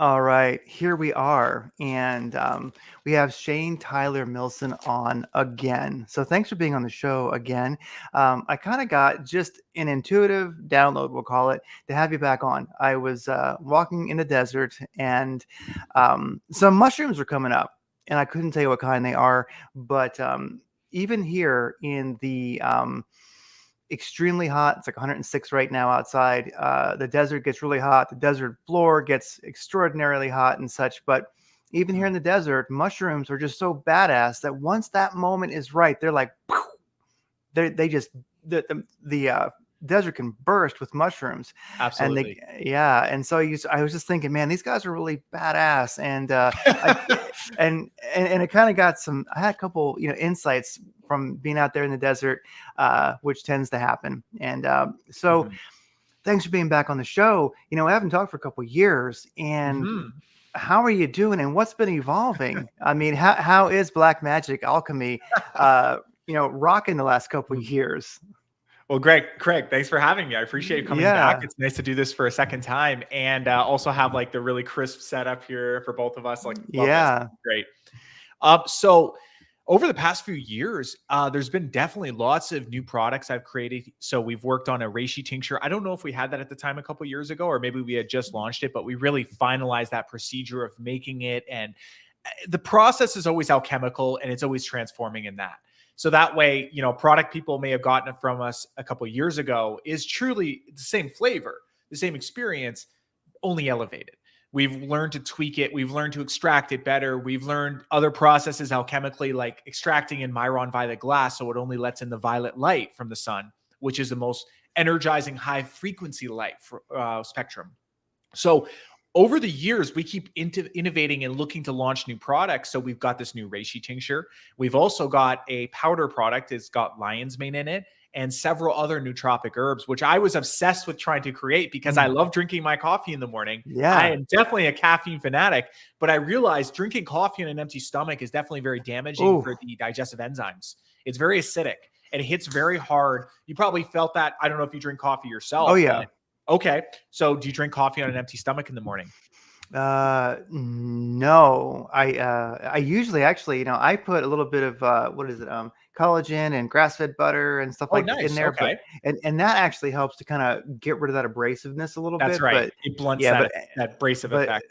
All right, here we are, and we have Shane Tyler Milson on again. So thanks for being on the show again. I kind of got just an intuitive download, we'll call it, to have you back on. I was walking in the desert, and some mushrooms were coming up, and I couldn't tell you what kind they are, but even here in the extremely hot. It's like 106 right now outside. The desert gets really hot. The desert floor gets extraordinarily hot and such. But even here in the desert, mushrooms are just so badass that once that moment is right, they're like, poof, they just the desert can burst with mushrooms. And Absolutely. and so I was just thinking, man, these guys are really badass. And and it kind of got some. I had a couple insights from being out there in the desert, which tends to happen. And so Mhm. thanks for being back on the show. I haven't talked for a couple years, and Mhm. how are you doing? And what's been evolving? I mean, how is Black Magic Alchemy, rocking the last couple years? Well, Craig, thanks for having me. I appreciate you coming back. Yeah, It's nice to do this for a second time and also have like the really crisp setup here for both of us. Like, love this. yeah. Great. So over the past few years, there's been definitely lots of new products I've created. So we've worked on a reishi tincture. I don't know if we had that at the time a couple years ago, or maybe we had just launched it, but we really finalized that procedure of making it. And the process is always alchemical and it's always transforming in that. So that way, product people may have gotten it from us a couple of years ago is truly the same flavor, the same experience, only elevated. We've learned to tweak it. We've learned to extract it better. We've learned other processes alchemically, like extracting in Myron violet glass, so it only lets in the violet light from the sun, which is the most energizing high frequency light spectrum. So over the years, we keep innovating and looking to launch new products. So we've got this new reishi tincture. We've also got a powder product. It's got lion's mane in it and several other nootropic herbs, which I was obsessed with trying to create because I love drinking my coffee in the morning. I Yeah. am definitely a caffeine fanatic, but I realized drinking coffee on an empty stomach is definitely very damaging Oh, for the digestive enzymes. It's very acidic and it hits very hard. You probably felt that. I don't know if you drink coffee oh yourself, yeah. but okay. So do you drink coffee on an empty stomach in the morning? No, I usually actually, I put a little bit of what is it, collagen and grass-fed butter and stuff Oh, like that in nice. there, but Okay. and that actually helps to kind of get rid of that abrasiveness a little That's bit. right. But It blunts yeah, that abrasive but effect.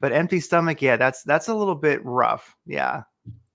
but empty stomach, yeah, that's a little bit rough. Yeah.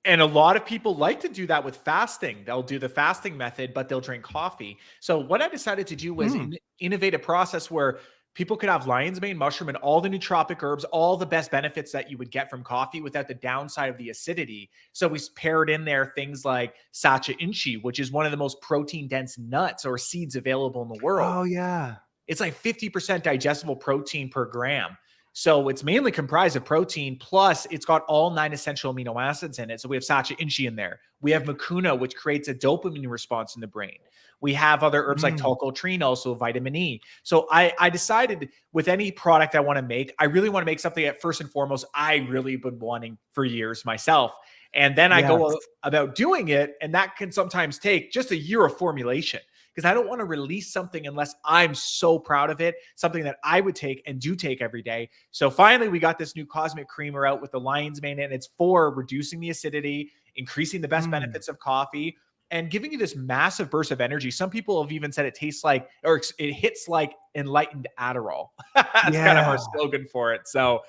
And a lot of people like to do that with fasting. They'll do the fasting method, but they'll drink coffee. So what I decided to do was Hmm. innovate a process where people could have lion's mane mushroom and all the nootropic herbs, all the best benefits that you would get from coffee without the downside of the acidity. So we paired in there things like Sacha inchi, which is one of the most protein dense nuts or seeds available in the world. Oh yeah. It's like 50% digestible protein per gram. So it's mainly comprised of protein, plus it's got all 9 essential amino acids in it. So we have Sacha inchi in there. We have mucuna, which creates a dopamine response in the brain. We have other herbs like Mm. tolcotrine, also vitamin E. So I decided with any product I want to make, I really want to make something that first and foremost, I really been wanting for years myself. And then I Yes. go about doing it, and that can sometimes take just a year of formulation because I don't want to release something unless I'm so proud of it, something that I would take and do take every day. So finally, we got this new cosmic creamer out with the lion's mane, and it's for reducing the acidity, increasing the best Mm. benefits of coffee, and giving you this massive burst of energy. Some people have even said it tastes like, or it hits like enlightened Adderall. That's kind of our Yeah. slogan for it. So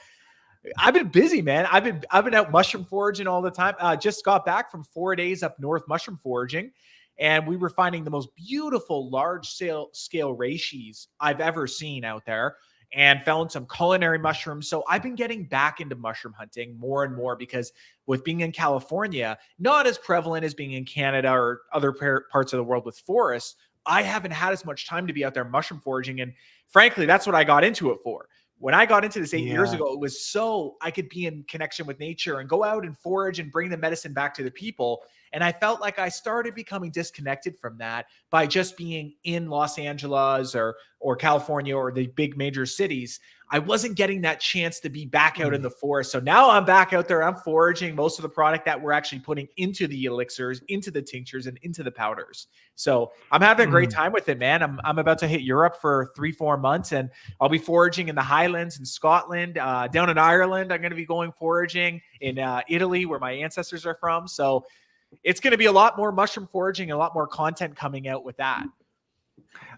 I've been busy, man. I've been out mushroom foraging all the time. Just got back from 4 days up north mushroom foraging, and we were finding the most beautiful large scale reishis I've ever seen out there, and found some culinary mushrooms. So I've been getting back into mushroom hunting more and more because with being in California, not as prevalent as being in Canada or other parts of the world with forests. I haven't had as much time to be out there mushroom foraging, and frankly, that's what I got into it for. When I got into this 8 years Yeah. ago, it was so I could be in connection with nature and go out and forage and bring the medicine back to the people. And I felt like I started becoming disconnected from that by just being in Los Angeles or California or the big major cities. I wasn't getting that chance to be back out in the forest. So now I'm back out there. I'm foraging most of the product that we're actually putting into the elixirs, into the tinctures, and into the powders. So I'm having a great time with it, man. I'm about to hit Europe for 3-4 months, and I'll be foraging in the Highlands in Scotland, down in Ireland. I'm going to be going foraging in Italy, where my ancestors are from. So it's going to be a lot more mushroom foraging and a lot more content coming out with that.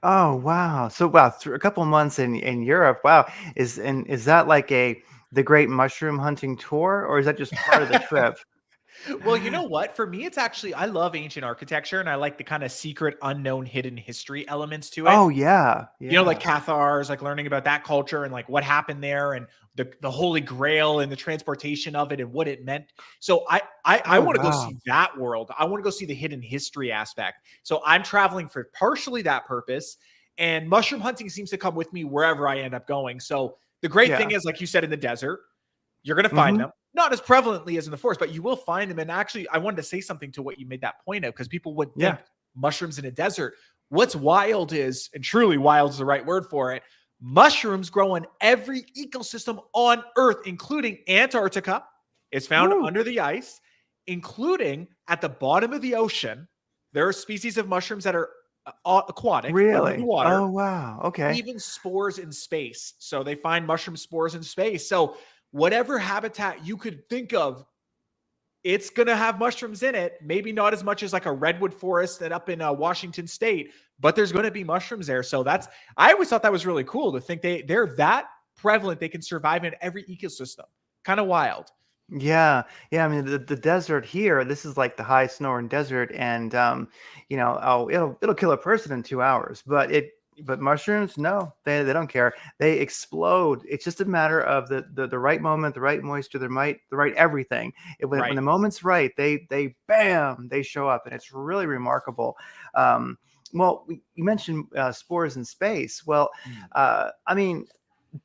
Oh wow! So wow, through a couple months in Europe. Wow, is that like the Great Mushroom Hunting Tour, or is that just part of the trip? Well, you know what? For me, it's actually, I love ancient architecture and I like the kind of secret, unknown, hidden history elements to it. Oh yeah, You know, like yeah. Cathars, like learning about that culture and like what happened there and the Holy Grail and the transportation of it and what it meant. So I Oh want to go wow. see that world. I want to go see the hidden history aspect. So I'm traveling for partially that purpose. And mushroom hunting seems to come with me wherever I end up going. So the great thing Yeah. is, like you said, in the desert, you're going to find Mm-hmm. them. Not as prevalently as in the forest, but you will find them. And actually, I wanted to say something to what you made that point of, because people would Yeah. think mushrooms in a desert. What's wild is, and truly wild is the right word for it, mushrooms grow in every ecosystem on Earth, including Antarctica. It's found Woo. under the ice, including at the bottom of the ocean. There are species of mushrooms that are aquatic, under the Really? water, Oh wow. Okay. even spores in space. So they find mushroom spores in space. So whatever habitat you could think of, it's going to have mushrooms in it. Maybe not as much as like a redwood forest that up in Washington State, but there's going to be mushrooms there. So that's, I always thought that was really cool to think they're that prevalent. They can survive in every ecosystem. Kind of wild. Yeah, yeah. I mean, the desert here. This is like the high Sonoran Desert, and oh, it'll kill a person in 2 hours. But mushrooms, no, they don't care. They explode. It's just a matter of the right moment, the right moisture, the right everything. When Right. the moment's right, they bam, they show up, and it's really remarkable. Um, well, you mentioned spores in space. Well, Mm. I mean,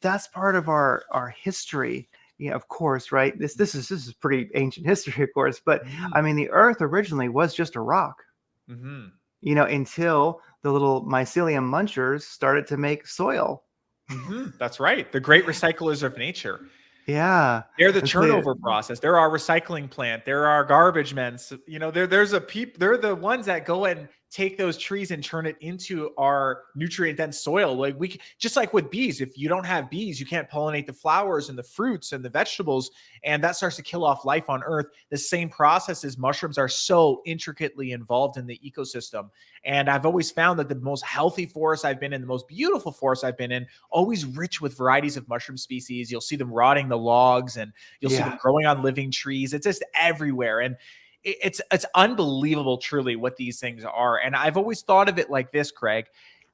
that's part of our history. Yeah, of course, right? This is pretty ancient history, of course, but I Mm. mean, the Earth originally was just a rock, Mm-hmm. until the little mycelium munchers started to make soil. Mm-hmm. That's right. The great recyclers of nature. Yeah, They're the and so they, turnover process. They're our recycling plant. They're our garbage men. So, they're the ones that go and take those trees and turn it into our nutrient dense soil. Like just like with bees, if you don't have bees, you can't pollinate the flowers and the fruits and the vegetables, and that starts to kill off life on Earth. The same process as mushrooms are so intricately involved in the ecosystem. And I've always found that the most healthy forest I've been in, the most beautiful forest I've been in, always rich with varieties of mushroom species. You'll see them rotting the logs and you'll see them yeah, growing on living trees. It's just everywhere. And it's unbelievable, truly, what these things are. And I've always thought of it like this, Craig.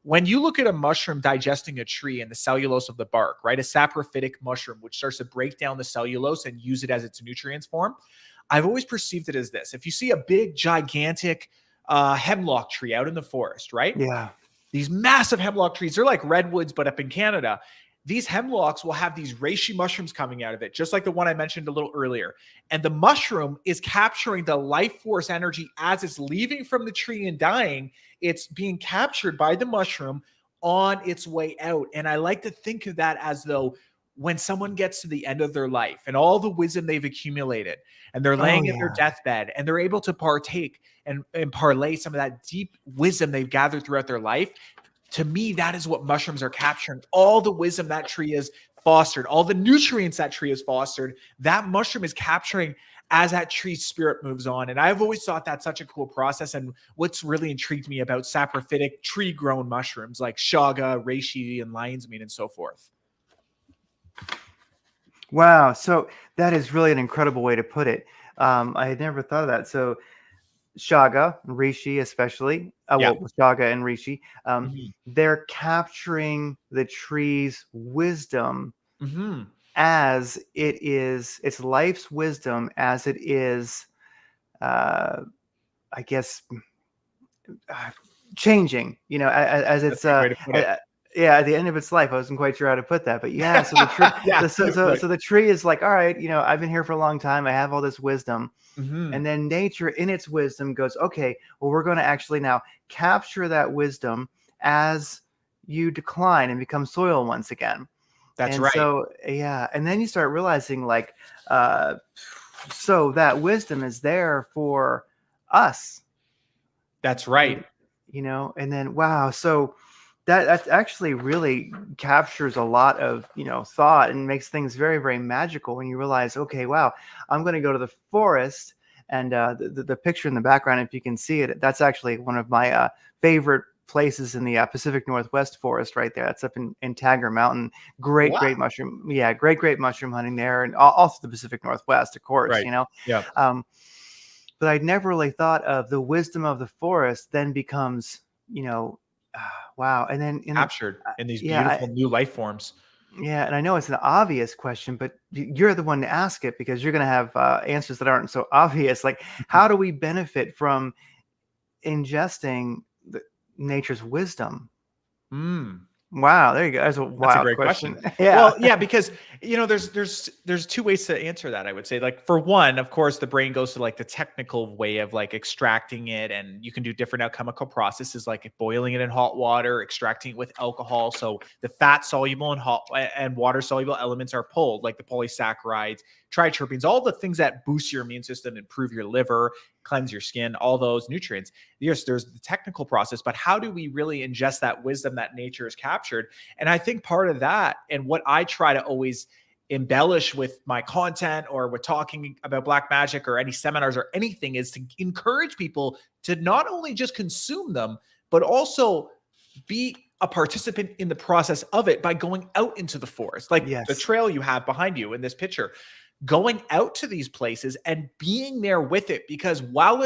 When you look at a mushroom digesting a tree and the cellulose of the bark, right? A saprophytic mushroom, which starts to break down the cellulose and use it as its nutrients form. I've always perceived it as this. If you see a big, gigantic hemlock tree out in the forest, right? yeah. These massive hemlock trees, they're like redwoods, but up in Canada. These hemlocks will have these reishi mushrooms coming out of it, just like the one I mentioned a little earlier. And the mushroom is capturing the life force energy as it's leaving from the tree and dying. It's being captured by the mushroom on its way out. And I like to think of that as though when someone gets to the end of their life and all the wisdom they've accumulated, and they're Oh laying at their yeah, deathbed and they're able to partake and parlay some of that deep wisdom they've gathered throughout their life. To me, that is what mushrooms are capturing. All the wisdom that tree has fostered, all the nutrients that tree has fostered, that mushroom is capturing as that tree's spirit moves on. And I've always thought that's such a cool process. And what's really intrigued me about saprophytic tree-grown mushrooms like Chaga, reishi, and lion's mane, and so forth. wow. So that is really an incredible way to put it. I had never thought of that. So Chaga, Rishi especially, Yeah. Chaga and Rishi, Mhm. they're capturing the tree's wisdom Mhm. as it is, its life's wisdom as it is, uh, I guess, uh, changing. As That's it's a good way to put it. Yeah, at the end of its life. I wasn't quite sure how to put that, but yeah. So the tree, Yeah, right. so the tree is like, all right, I've been here for a long time. I have all this wisdom, and Mhm. then nature, in its wisdom, goes, okay, well, we're going to actually now capture that wisdom as you decline and become soil once again. That's And right. so, yeah, and then you start realizing, like, uh, so that wisdom is there for us, That's right. you, and then wow, so that actually really captures a lot of thought and makes things very, very magical when you realize, okay, wow, I'm going to go to the forest. And the picture in the background, if you can see it, that's actually one of my favorite places in the Pacific Northwest forest right there. That's up in Tagger Mountain. Great, Wow. great mushroom. Yeah, great, great mushroom hunting there. And also the Pacific Northwest, of course, Right. Yeah. Um, but I'd never really thought of the wisdom of the forest then becomes, you know, wow. And then Captured in these yeah, beautiful new life forms. yeah, and I know it's an obvious question, but you're the one to ask it because you're going to have answers that aren't so obvious. Like, how do we benefit from ingesting nature's wisdom? Mm. Wow, there you go. That's a That's a wild great question. question. Yeah. Well, yeah, because there's two ways to answer that. I would say, like, for one, of course, the brain goes to like the technical way of like extracting it, and you can do different alchemical processes like boiling it in hot water, extracting it with alcohol. So the fat soluble and hot and water soluble elements are pulled, like the polysaccharides, triterpenes, all the things that boost your immune system, improve your liver, cleanse your skin, all those nutrients. Yes, there's the technical process, but how do we really ingest that wisdom that nature has captured? And I think part of that, and what I try to always embellish with my content or with talking about black magic or any seminars or anything, is to encourage people to not only just consume them, but also be a participant in the process of it by going out into the forest, like the Yes. trail you have behind you in this picture, going out to these places and being there with it. Because while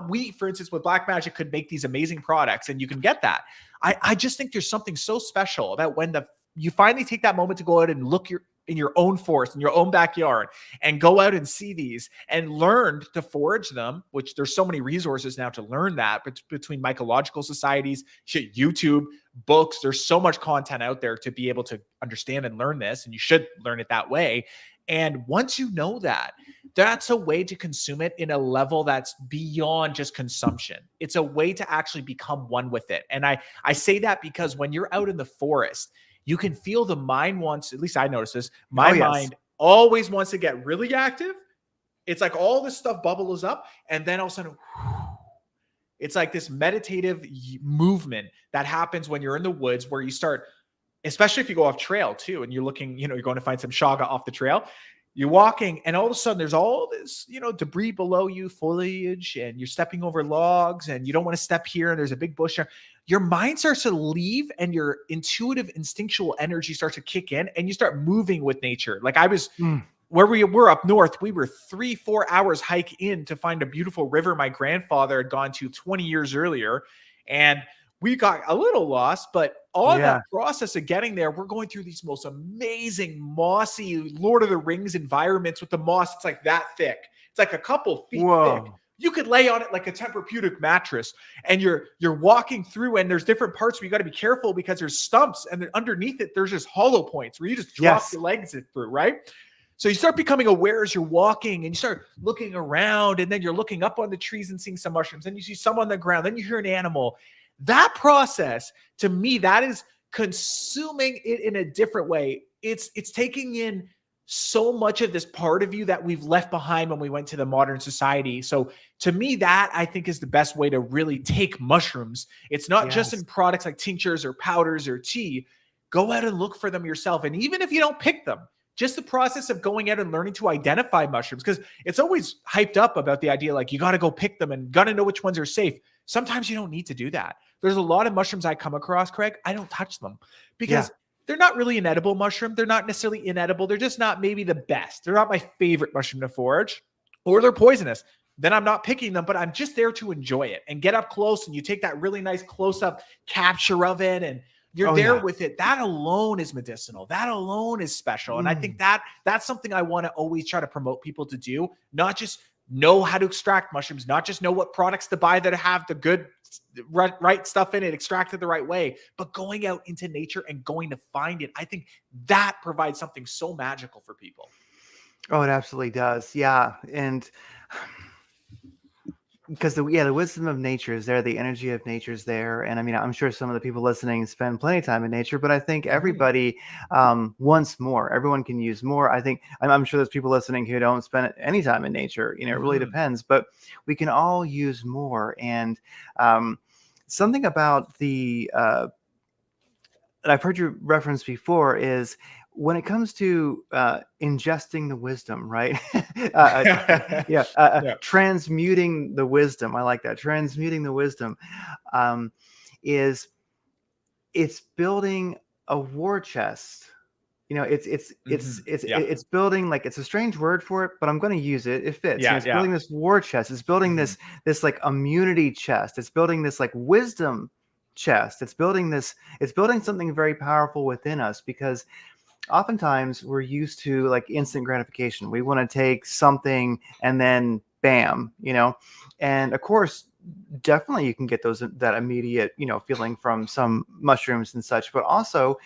we, for instance, with black magic could make these amazing products and you can get that, I just think there's something so special about when you finally take that moment to go out and look in your own forest, in your own backyard, and go out and see these and learn to forage them, which there's so many resources now to learn that, but between mycological societies, YouTube, books, there's so much content out there to be able to understand and learn this, and you should learn it that way. And once you know that, that's a way to consume it in a level that's beyond just consumption. It's a way to actually become one with it. And I say that because when you're out in the forest, you can feel the mind wants, at least I notice this, Oh, my yes. mind always wants to get really active. It's like all this stuff bubbles up, and then all of a sudden, it's like this meditative movement that happens when you're in the woods, where you start, especially if you go off trail too, and you're looking, you're going to find some chaga off the trail. You're walking, and all of a sudden there's all this, debris below you, foliage, and you're stepping over logs, and you don't want to step here, and there's a big bush there. Your mind starts to leave, and your intuitive, instinctual energy starts to kick in, and you start moving with nature. Like I was, Mm, where we were up north, we were 3-4 hours hike in to find a beautiful river my grandfather had gone to 20 years earlier. And we got a little lost, but on yeah. that process of getting there, we're going through these most amazing mossy Lord of the Rings environments with the moss. It's like that thick. It's like a couple feet thick. Whoa. You could lay on it like a Tempur-Pedic mattress, and you're walking through, and there's different parts where you got to be careful because there's stumps, and then underneath it there's just hollow points where you just drop Yes. your legs through, right? So you start becoming aware as you're walking, and you start looking around, and then you're looking up on the trees and seeing some mushrooms. Then you see some on the ground. Then you hear an animal. That process, to me, that is consuming it in a different way. It's taking in so much of this part of you that we've left behind when we went to the modern society. So to me, that I think is the best way to really take mushrooms. It's not just Yes. in products like tinctures or powders or tea. Go out and look for them yourself. And even if you don't pick them, just the process of going out and learning to identify mushrooms, because it's always hyped up about the idea like you got to go pick them and got to know which ones are safe. Sometimes you don't need to do that. There's a lot of mushrooms I come across, Craig, I don't touch them Yeah. because they're not really an edible mushroom. They're not necessarily inedible. They're just not maybe the best. They're not my favorite mushroom to forage, or they're poisonous. Then I'm not picking them, but I'm just there to enjoy it and get up close, and you take that really nice close up capture of it, and you're Oh, there yeah. with it. That alone is medicinal. That alone is special. And I think Mm. that's something I want to always try to promote people to do, not just know how to extract mushrooms, not just know what products to buy that have the good right stuff in it, extracted the right way, but going out into nature and going to find it. I think that provides something so magical for people. Oh, it absolutely does. Yeah. And because the wisdom of nature is there, the energy of nature is there. And I mean, I'm sure some of the people listening spend plenty of time in nature, but I think everybody wants more. Everyone can use more. I think I'm sure there's people listening who don't spend any time in nature. You know, it really depends, but we can all use more. And something about the that I've heard you reference before is when it comes to ingesting the wisdom, right? Yeah, Yeah. transmuting the wisdom. I like that. Transmuting the wisdom um, is it's building a war chest. You know, Yeah. it's building, like, it's a strange word for it, but I'm going to use it. It fits. You know, Yeah. it's Yeah. building this war chest. It's building this like immunity chest. It's building this like wisdom chest. It's building this. It's building something very powerful within us, because oftentimes we're used to like instant gratification. We want to take something and then bam, you know. And of course, definitely you can get those, that immediate, you know, feeling from some mushrooms and such, but also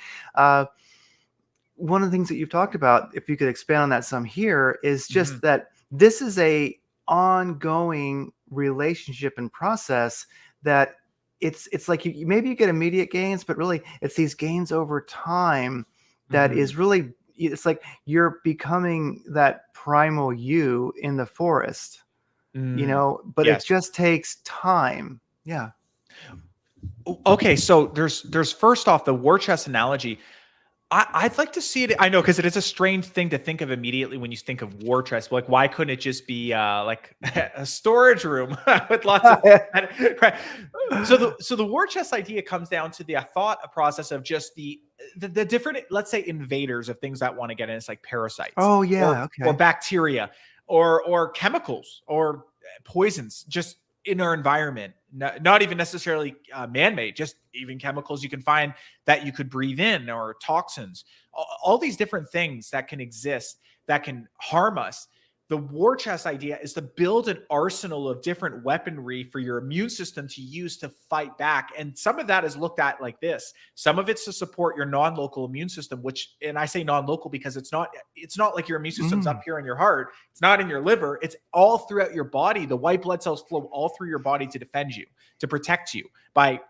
one of the things that you've talked about, if you could expand on that some here, is just that this is a ongoing relationship and process that it's like you maybe you get immediate gains, but really it's these gains over time that is really, it's like you're becoming that primal you in the forest, you know, but it Yes. just takes time. Yeah. Okay, so there's first off the war chest analogy. I'd like to see it. I know, because it is a strange thing to think of immediately when you think of war chest. Like, why couldn't it just be like a storage room with lots of right? So the war chest idea comes down to the thought a process of just the different, let's say, invaders of things that want to get in. It's like parasites, Oh yeah. or Okay. bacteria, or chemicals, or poisons, just in our environment. Not even necessarily man-made, just even chemicals you can find that you could breathe in, or toxins, all these different things that can exist that can harm us. The war chest idea is to build an arsenal of different weaponry for your immune system to use to fight back. And some of that is looked at like this. Some of it's to support your non-local immune system, which, and I say non-local because it's not like your immune system's up here in your heart. It's not in your liver. It's all throughout your body. The white blood cells flow all through your body to defend you, to protect you by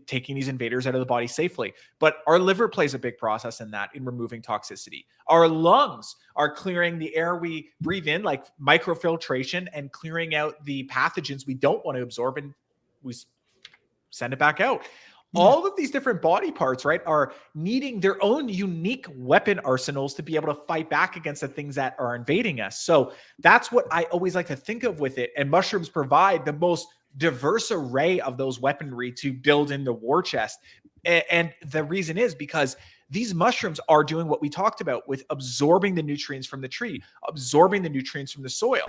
taking these invaders out of the body safely. But our liver plays a big process in that, in removing toxicity. Our lungs are clearing the air we breathe in, like microfiltration, and clearing out the pathogens we don't want to absorb, and we send it back out. All of these different body parts, right, are needing their own unique weapon arsenals to be able to fight back against the things that are invading us. So that's what I always like to think of with it. And mushrooms provide the most diverse array of those weaponry to build in the war chest. And the reason is because these mushrooms are doing what we talked about with absorbing the nutrients from the tree, absorbing the nutrients from the soil.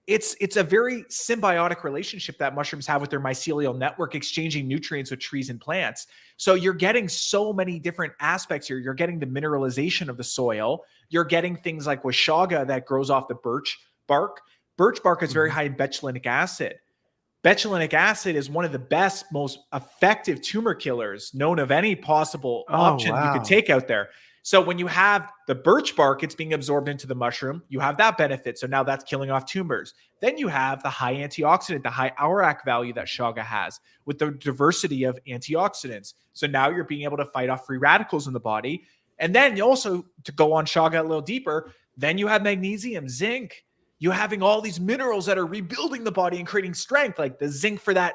It's a very symbiotic relationship that mushrooms have with their mycelial network, exchanging nutrients with trees and plants. So you're getting so many different aspects here. You're getting the mineralization of the soil. You're getting things like with chaga that grows off the birch bark. Birch bark is very high in betulinic acid. Betulinic acid is one of the best, most effective tumor killers known of any possible Oh option you could wow. take out there. So when you have the birch bark, it's being absorbed into the mushroom. You have that benefit. So now that's killing off tumors. Then you have the high antioxidant, the high auric value that chaga has with the diversity of antioxidants. So now you're being able to fight off free radicals in the body. And then you also, to go on chaga a little deeper, then you have magnesium, zinc. You're having all these minerals that are rebuilding the body and creating strength, like the zinc for that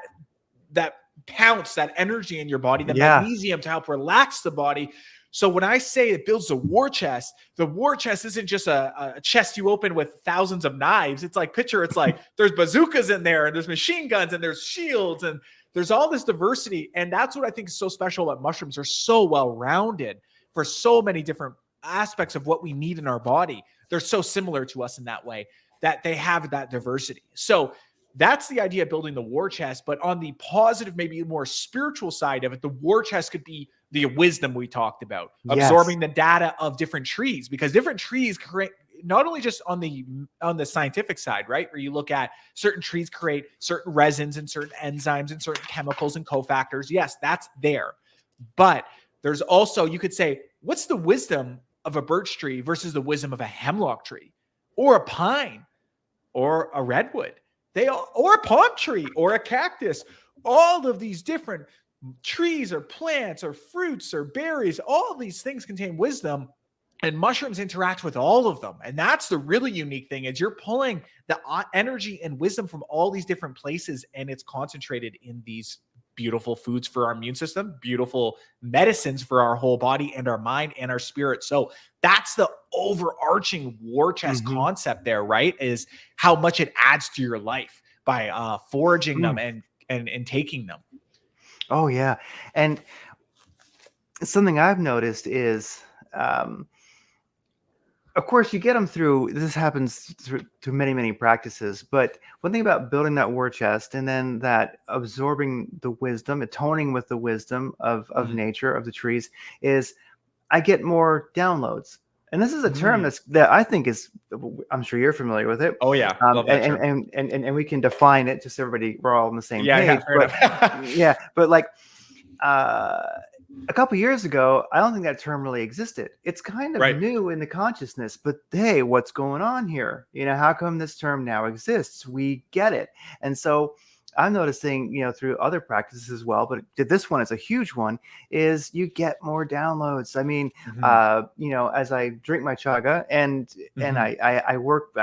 pounce, that energy in your body, the Yeah. magnesium to help relax the body. So when I say it builds the war chest isn't just a chest you open with thousands of knives. It's like, it's like there's bazookas in there, and there's machine guns, and there's shields, and there's all this diversity. And that's what I think is so special about mushrooms. They're so well-rounded for so many different aspects of what we need in our body. They're so similar to us in that way, that they have that diversity. So that's the idea of building the war chest. But on the positive, maybe more spiritual side of it, the war chest could be the wisdom we talked about, Yes. absorbing the data of different trees, because different trees not only just on the scientific side, right? Where you look at certain trees create certain resins and certain enzymes and certain chemicals and cofactors. Yes, that's there. But there's also, you could say, what's the wisdom of a birch tree versus the wisdom of a hemlock tree or a pine or a redwood? Or a palm tree or a cactus. All of these different trees or plants or fruits or berries, all these things contain wisdom, and mushrooms interact with all of them. And that's the really unique thing, is you're pulling the energy and wisdom from all these different places, and it's concentrated in these beautiful foods for our immune system, beautiful medicines for our whole body and our mind and our spirit. So that's the overarching war chest concept there, right? Is how much it adds to your life by foraging them and taking them. Oh yeah. And something I've noticed is, of course, you get them through. This happens through many, many practices. But one thing about building that war chest and then that absorbing the wisdom, atoning with the wisdom of nature, of the trees, is I get more downloads. And this is a term that I think is, I'm sure you're familiar with it. Oh yeah, love that term. And we can define it just so everybody, we're all on the same page. Yeah, but like a couple years ago, I don't think that term really existed. It's kind of new in the consciousness, but hey, what's going on here? How come this term now exists? We get it. And so I'm noticing, through other practices as well, but this one is a huge one, is you get more downloads. I mean, as I drink my chaga and I work,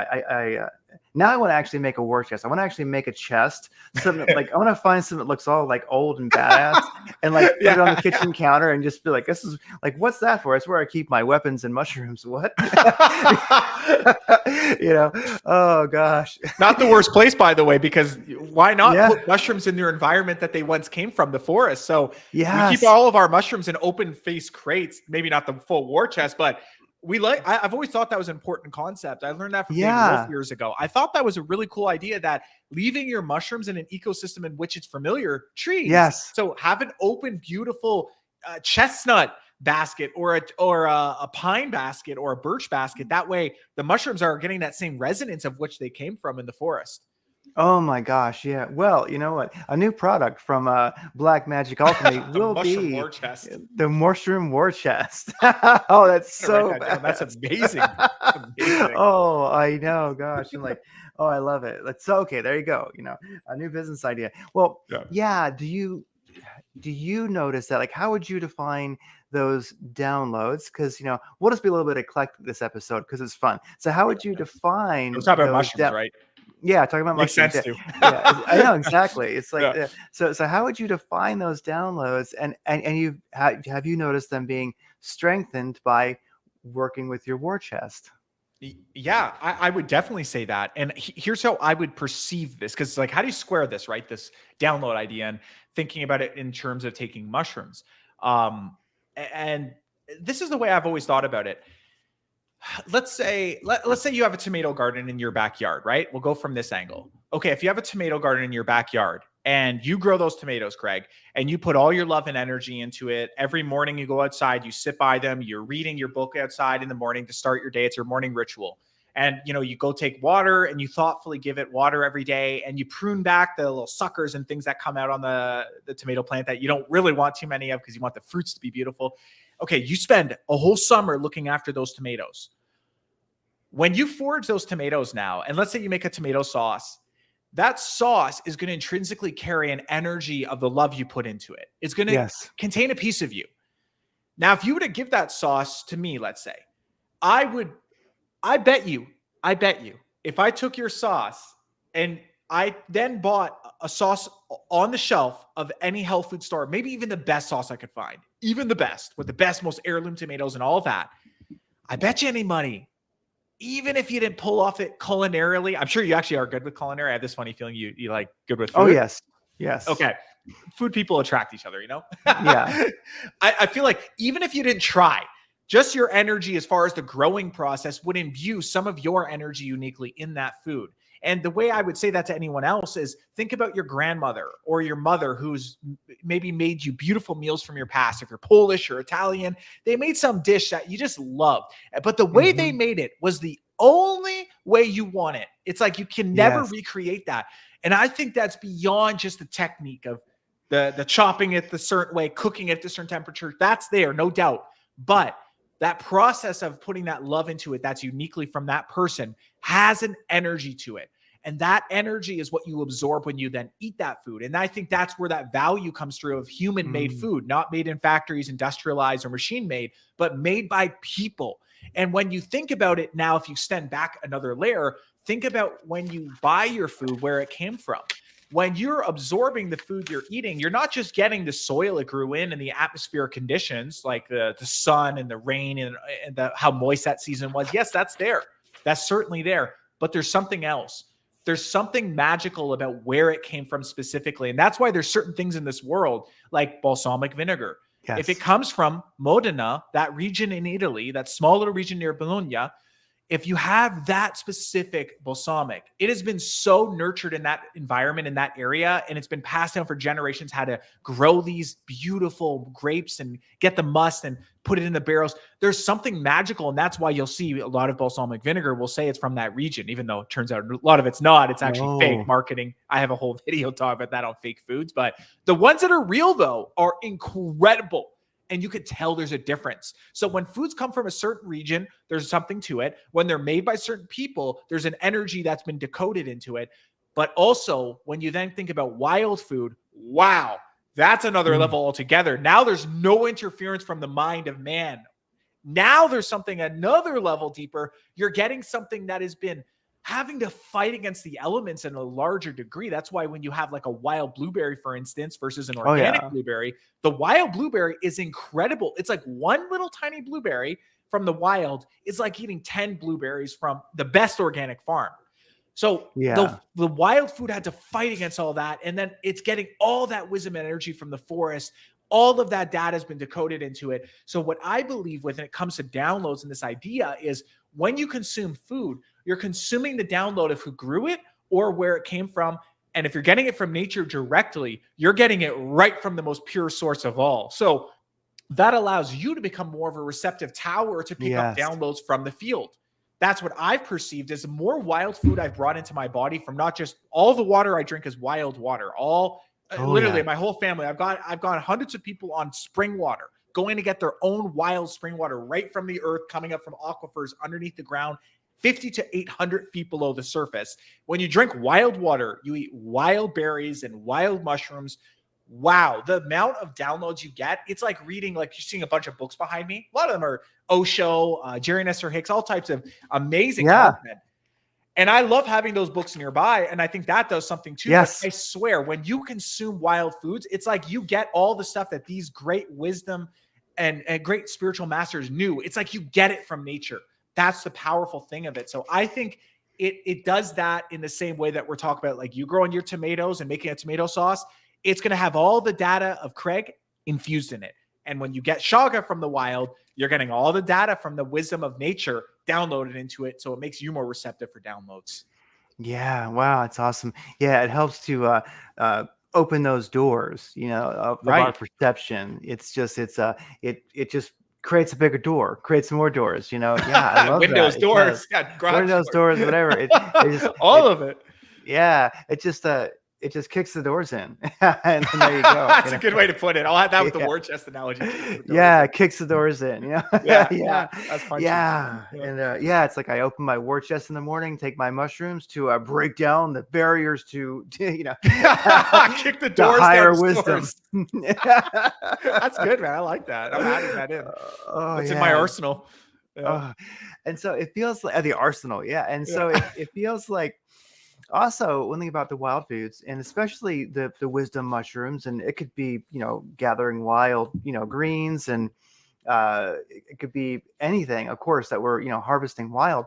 now I want to actually make a war chest. I want to actually make a chest. Something like I want to find something that looks all like old and badass, and like put it on the kitchen counter and just be like, "This is like, what's that for?" It's where I keep my weapons and mushrooms. What? Oh gosh. Not the worst place, by the way, because why not put mushrooms in their environment that they once came from, the forest? So we keep all of our mushrooms in open face crates. Maybe not the full war chest, but I've always thought that was an important concept. I learned that from Dave Wolf years ago. I thought that was a really cool idea, that leaving your mushrooms in an ecosystem in which it's familiar, trees. Yes. So have an open, beautiful chestnut basket or a pine basket or a birch basket. That way the mushrooms are getting that same resonance of which they came from in the forest. Oh my gosh, yeah. Well, you know what? A new product from Black Magic Alchemy will be war chest. The mushroom war chest. Oh, that's so That's amazing. Amazing. Oh, I know. Gosh, I'm like, oh, I love it. That's okay. There you go. A new business idea. Well, yeah. Do you notice that? Like, how would you define those downloads? Because we'll just be a little bit eclectic this episode because it's fun. So, how would you define? We're talking about mushrooms, right? Yeah, talking about makes mushrooms. sense too. Yeah, I know exactly. It's like so how would you define those downloads? And you have you noticed them being strengthened by working with your war chest? Yeah, I would definitely say that. And here's how I would perceive this, because like, how do you square this, right? This download idea and thinking about it in terms of taking mushrooms. And this is the way I've always thought about it. Let's say you have a tomato garden in your backyard, right? We'll go from this angle. Okay, if you have a tomato garden in your backyard and you grow those tomatoes, Craig, and you put all your love and energy into it, every morning you go outside, you sit by them, you're reading your book outside in the morning to start your day. It's your morning ritual. And, you go take water and you thoughtfully give it water every day, and you prune back the little suckers and things that come out on the tomato plant that you don't really want too many of because you want the fruits to be beautiful. Okay, you spend a whole summer looking after those tomatoes. When you forage those tomatoes now, and let's say you make a tomato sauce, that sauce is going to intrinsically carry an energy of the love you put into it. It's going to contain a piece of you. Now, if you were to give that sauce to me, let's say, I bet you, if I took your sauce and I then bought a sauce on the shelf of any health food store, maybe even the best sauce I could find, even the best, with the best, most heirloom tomatoes and all of that, I bet you any money, even if you didn't pull off it culinarily, I'm sure you actually are good with culinary. I have this funny feeling you like good with food. Oh, yes. Yes. Okay. Food people attract each other, Yeah. I feel like even if you didn't try, just your energy as far as the growing process would imbue some of your energy uniquely in that food. And the way I would say that to anyone else is think about your grandmother or your mother who's maybe made you beautiful meals from your past. If you're Polish or Italian, they made some dish that you just loved. But the way they made it was the only way you want it. It's like you can never Yes. recreate that. And I think that's beyond just the technique of the chopping it the certain way, cooking it at a certain temperature. That's there, no doubt. But that process of putting that love into it that's uniquely from that person has an energy to it. And that energy is what you absorb when you then eat that food. And I think that's where that value comes through of human made food, not made in factories, industrialized or machine made, but made by people. And when you think about it now, if you extend back another layer, think about when you buy your food, where it came from. When you're absorbing the food you're eating, you're not just getting the soil it grew in and the atmospheric conditions like the sun and the rain and how moist that season was. Yes, that's there. That's certainly there. But there's something else. There's something magical about where it came from specifically. And that's why there's certain things in this world like balsamic vinegar. Yes. If it comes from Modena, that region in Italy, that small little region near Bologna, if you have that specific balsamic, it has been so nurtured in that environment, in that area, and it's been passed down for generations how to grow these beautiful grapes and get the must and put it in the barrels. There's something magical, and that's why you'll see a lot of balsamic vinegar will say it's from that region, even though it turns out a lot of it's not. It's actually fake marketing. I have a whole video talk about that on fake foods, but the ones that are real, though, are incredible. And you could tell there's a difference. So when foods come from a certain region, there's something to it. When they're made by certain people, there's an energy that's been decoded into it. But also, when you then think about wild food, wow, that's another level altogether. Now there's no interference from the mind of man. Now there's something another level deeper. You're getting something that has been having to fight against the elements in a larger degree. That's why when you have like a wild blueberry, for instance, versus an organic blueberry, the wild blueberry is incredible. It's like one little tiny blueberry from the wild is like eating 10 blueberries from the best organic farm. So the wild food had to fight against all that. And then it's getting all that wisdom and energy from the forest. All of that data has been decoded into it. So what I believe when it comes to downloads and this idea is when you consume food, you're consuming the download of who grew it or where it came from. And if you're getting it from nature directly, you're getting it right from the most pure source of all. So that allows you to become more of a receptive tower to pick up downloads from the field. That's what I've perceived as the more wild food I've brought into my body from not just all the water I drink is wild water, literally my whole family. I've got hundreds of people on spring water going to get their own wild spring water right from the earth, coming up from aquifers underneath the ground, 50 to 800 feet below the surface. When you drink wild water, you eat wild berries and wild mushrooms. Wow, the amount of downloads you get, it's like reading, like you're seeing a bunch of books behind me. A lot of them are Osho, Jerry Nestor Hicks, all types of amazing content. And I love having those books nearby. And I think that does something too. Yes. But I swear, when you consume wild foods, it's like you get all the stuff that these great wisdom and great spiritual masters knew. It's like you get it from nature. That's the powerful thing of it. So I think it does that in the same way that we're talking about, like you growing your tomatoes and making a tomato sauce. It's going to have all the data of Craig infused in it. And when you get Chaga from the wild, you're getting all the data from the wisdom of nature downloaded into it. So it makes you more receptive for downloads. Yeah. Wow. It's awesome. Yeah. It helps to open those doors, of our perception. It's just, it just creates a bigger door, creates more doors, Yeah. I love Windows, that. doors, Windows, doors, whatever. It just, all of it. Yeah. It just kicks the doors in. And there you go. That's a good way to put it. I'll add that with the war chest analogy. It kicks the doors in. That's punchy. And it's like I open my war chest in the morning, take my mushrooms to break down the barriers to kick the doors higher down wisdom. That's good, man. I like that. I'm adding that in. It's in my arsenal. And so it feels like the arsenal. And so it feels like also one thing about the wild foods, and especially the wisdom mushrooms, and it could be gathering wild greens, and it could be anything, of course, that we're harvesting wild,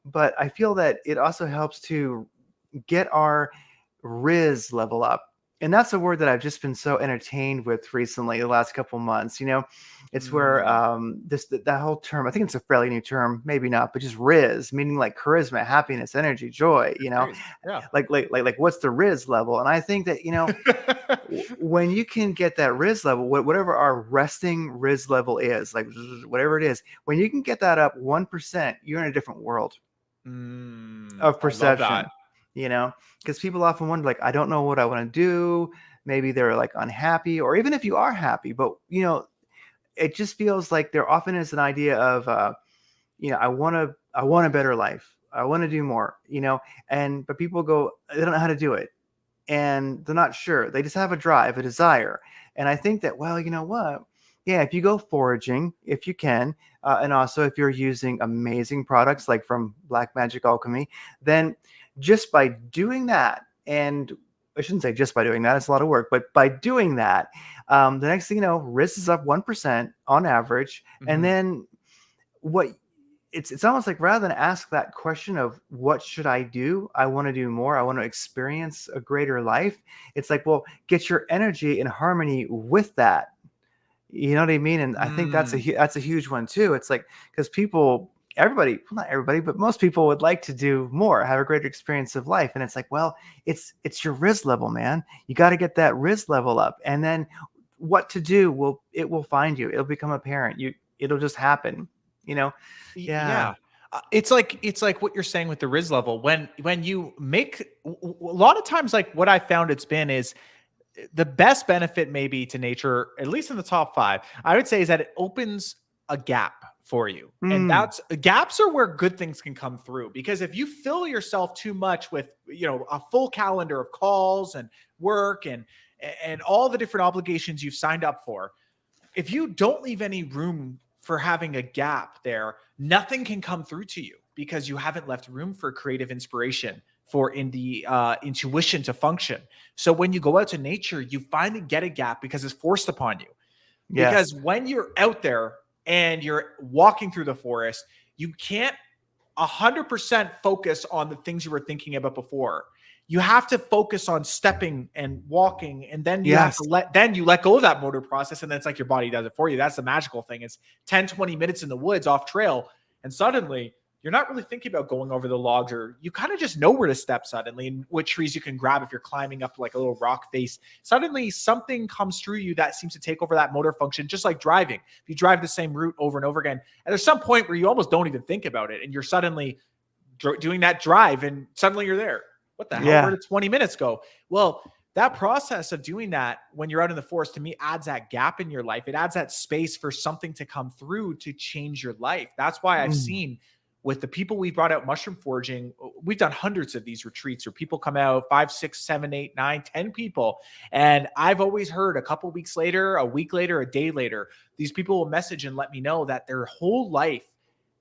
but I feel that it also helps to get our riz level up. and that's a word that I've just been so entertained with recently, the last couple months. It's where Mm, that whole term. I think it's a fairly new term, maybe not, but just Riz, meaning like charisma, happiness, energy, joy. good phrase. Yeah. Like what's the Riz level? And I think that when you can get that Riz level, whatever our resting Riz level is, like whatever it is, when you can get that up 1%, you're in a different world of I love that. perception, because people often wonder, like, I don't know what I want to do. Maybe they're like unhappy, or even if you are happy, but it just feels like there often is an idea of, I want a better life. I want to do more, but people go, they don't know how to do it, and they're not sure. They just have a drive, a desire. And I think that, well, you know what? Yeah, if you go foraging, if you can, and also if you're using amazing products like from Black Magic Alchemy, then just by doing that, and I shouldn't say just by doing that, it's a lot of work, but by doing that, the next thing you know, risk is up 1% on average. And Mhm. then what it's almost like, rather than ask that question of what should I do, I want to do more, I want to experience a greater life. It's like, well, get your energy in harmony with that. You know what I mean? And I think that's Mm. that's a huge one too. It's like, because everybody, well, not everybody, but most people would like to do more, have a greater experience of life. And it's like, well, it's your Riz level, man. You got to get that Riz level up, and then what to do will find you. It'll become apparent. It'll just happen. You know? Yeah. Yeah. It's like what you're saying with the Riz level. When you make a lot of times, like what I found it's been is the best benefit maybe to nature, at least in the top 5, I would say, is that it opens a gap for you. And Mm, that's gaps are where good things can come through. Because if you fill yourself too much with, a full calendar of calls and work and all the different obligations you've signed up for, if you don't leave any room for having a gap there, nothing can come through to you because you haven't left room for creative inspiration, for in the intuition to function. So when you go out to nature, you finally get a gap because it's forced upon you. Because yes. when you're out there and you're walking through the forest, you can't 100% focus on the things you were thinking about before. You have to focus on stepping and walking, and then you have to Yes. let go of that motor process, and then it's like your body does it for you. That's the magical thing. It's 10-20 minutes in the woods off trail, and suddenly you're not really thinking about going over the logs, or you kind of just know where to step suddenly and what trees you can grab if you're climbing up like a little rock face. Suddenly something comes through you that seems to take over that motor function, just like driving. If you drive the same route over and over again, and there's some point where you almost don't even think about it, and you're suddenly doing that drive, and suddenly you're there. What the hell? Where Yeah. did 20 minutes go? Well, that process of doing that when you're out in the forest, to me, adds that gap in your life. It adds that space for something to come through to change your life. That's why I've Mm, seen with the people we brought out mushroom foraging, we've done hundreds of these retreats where people come out 5, 6, 7, 8, 9, 10 people. And I've always heard a couple weeks later, a week later, a day later, these people will message and let me know that their whole life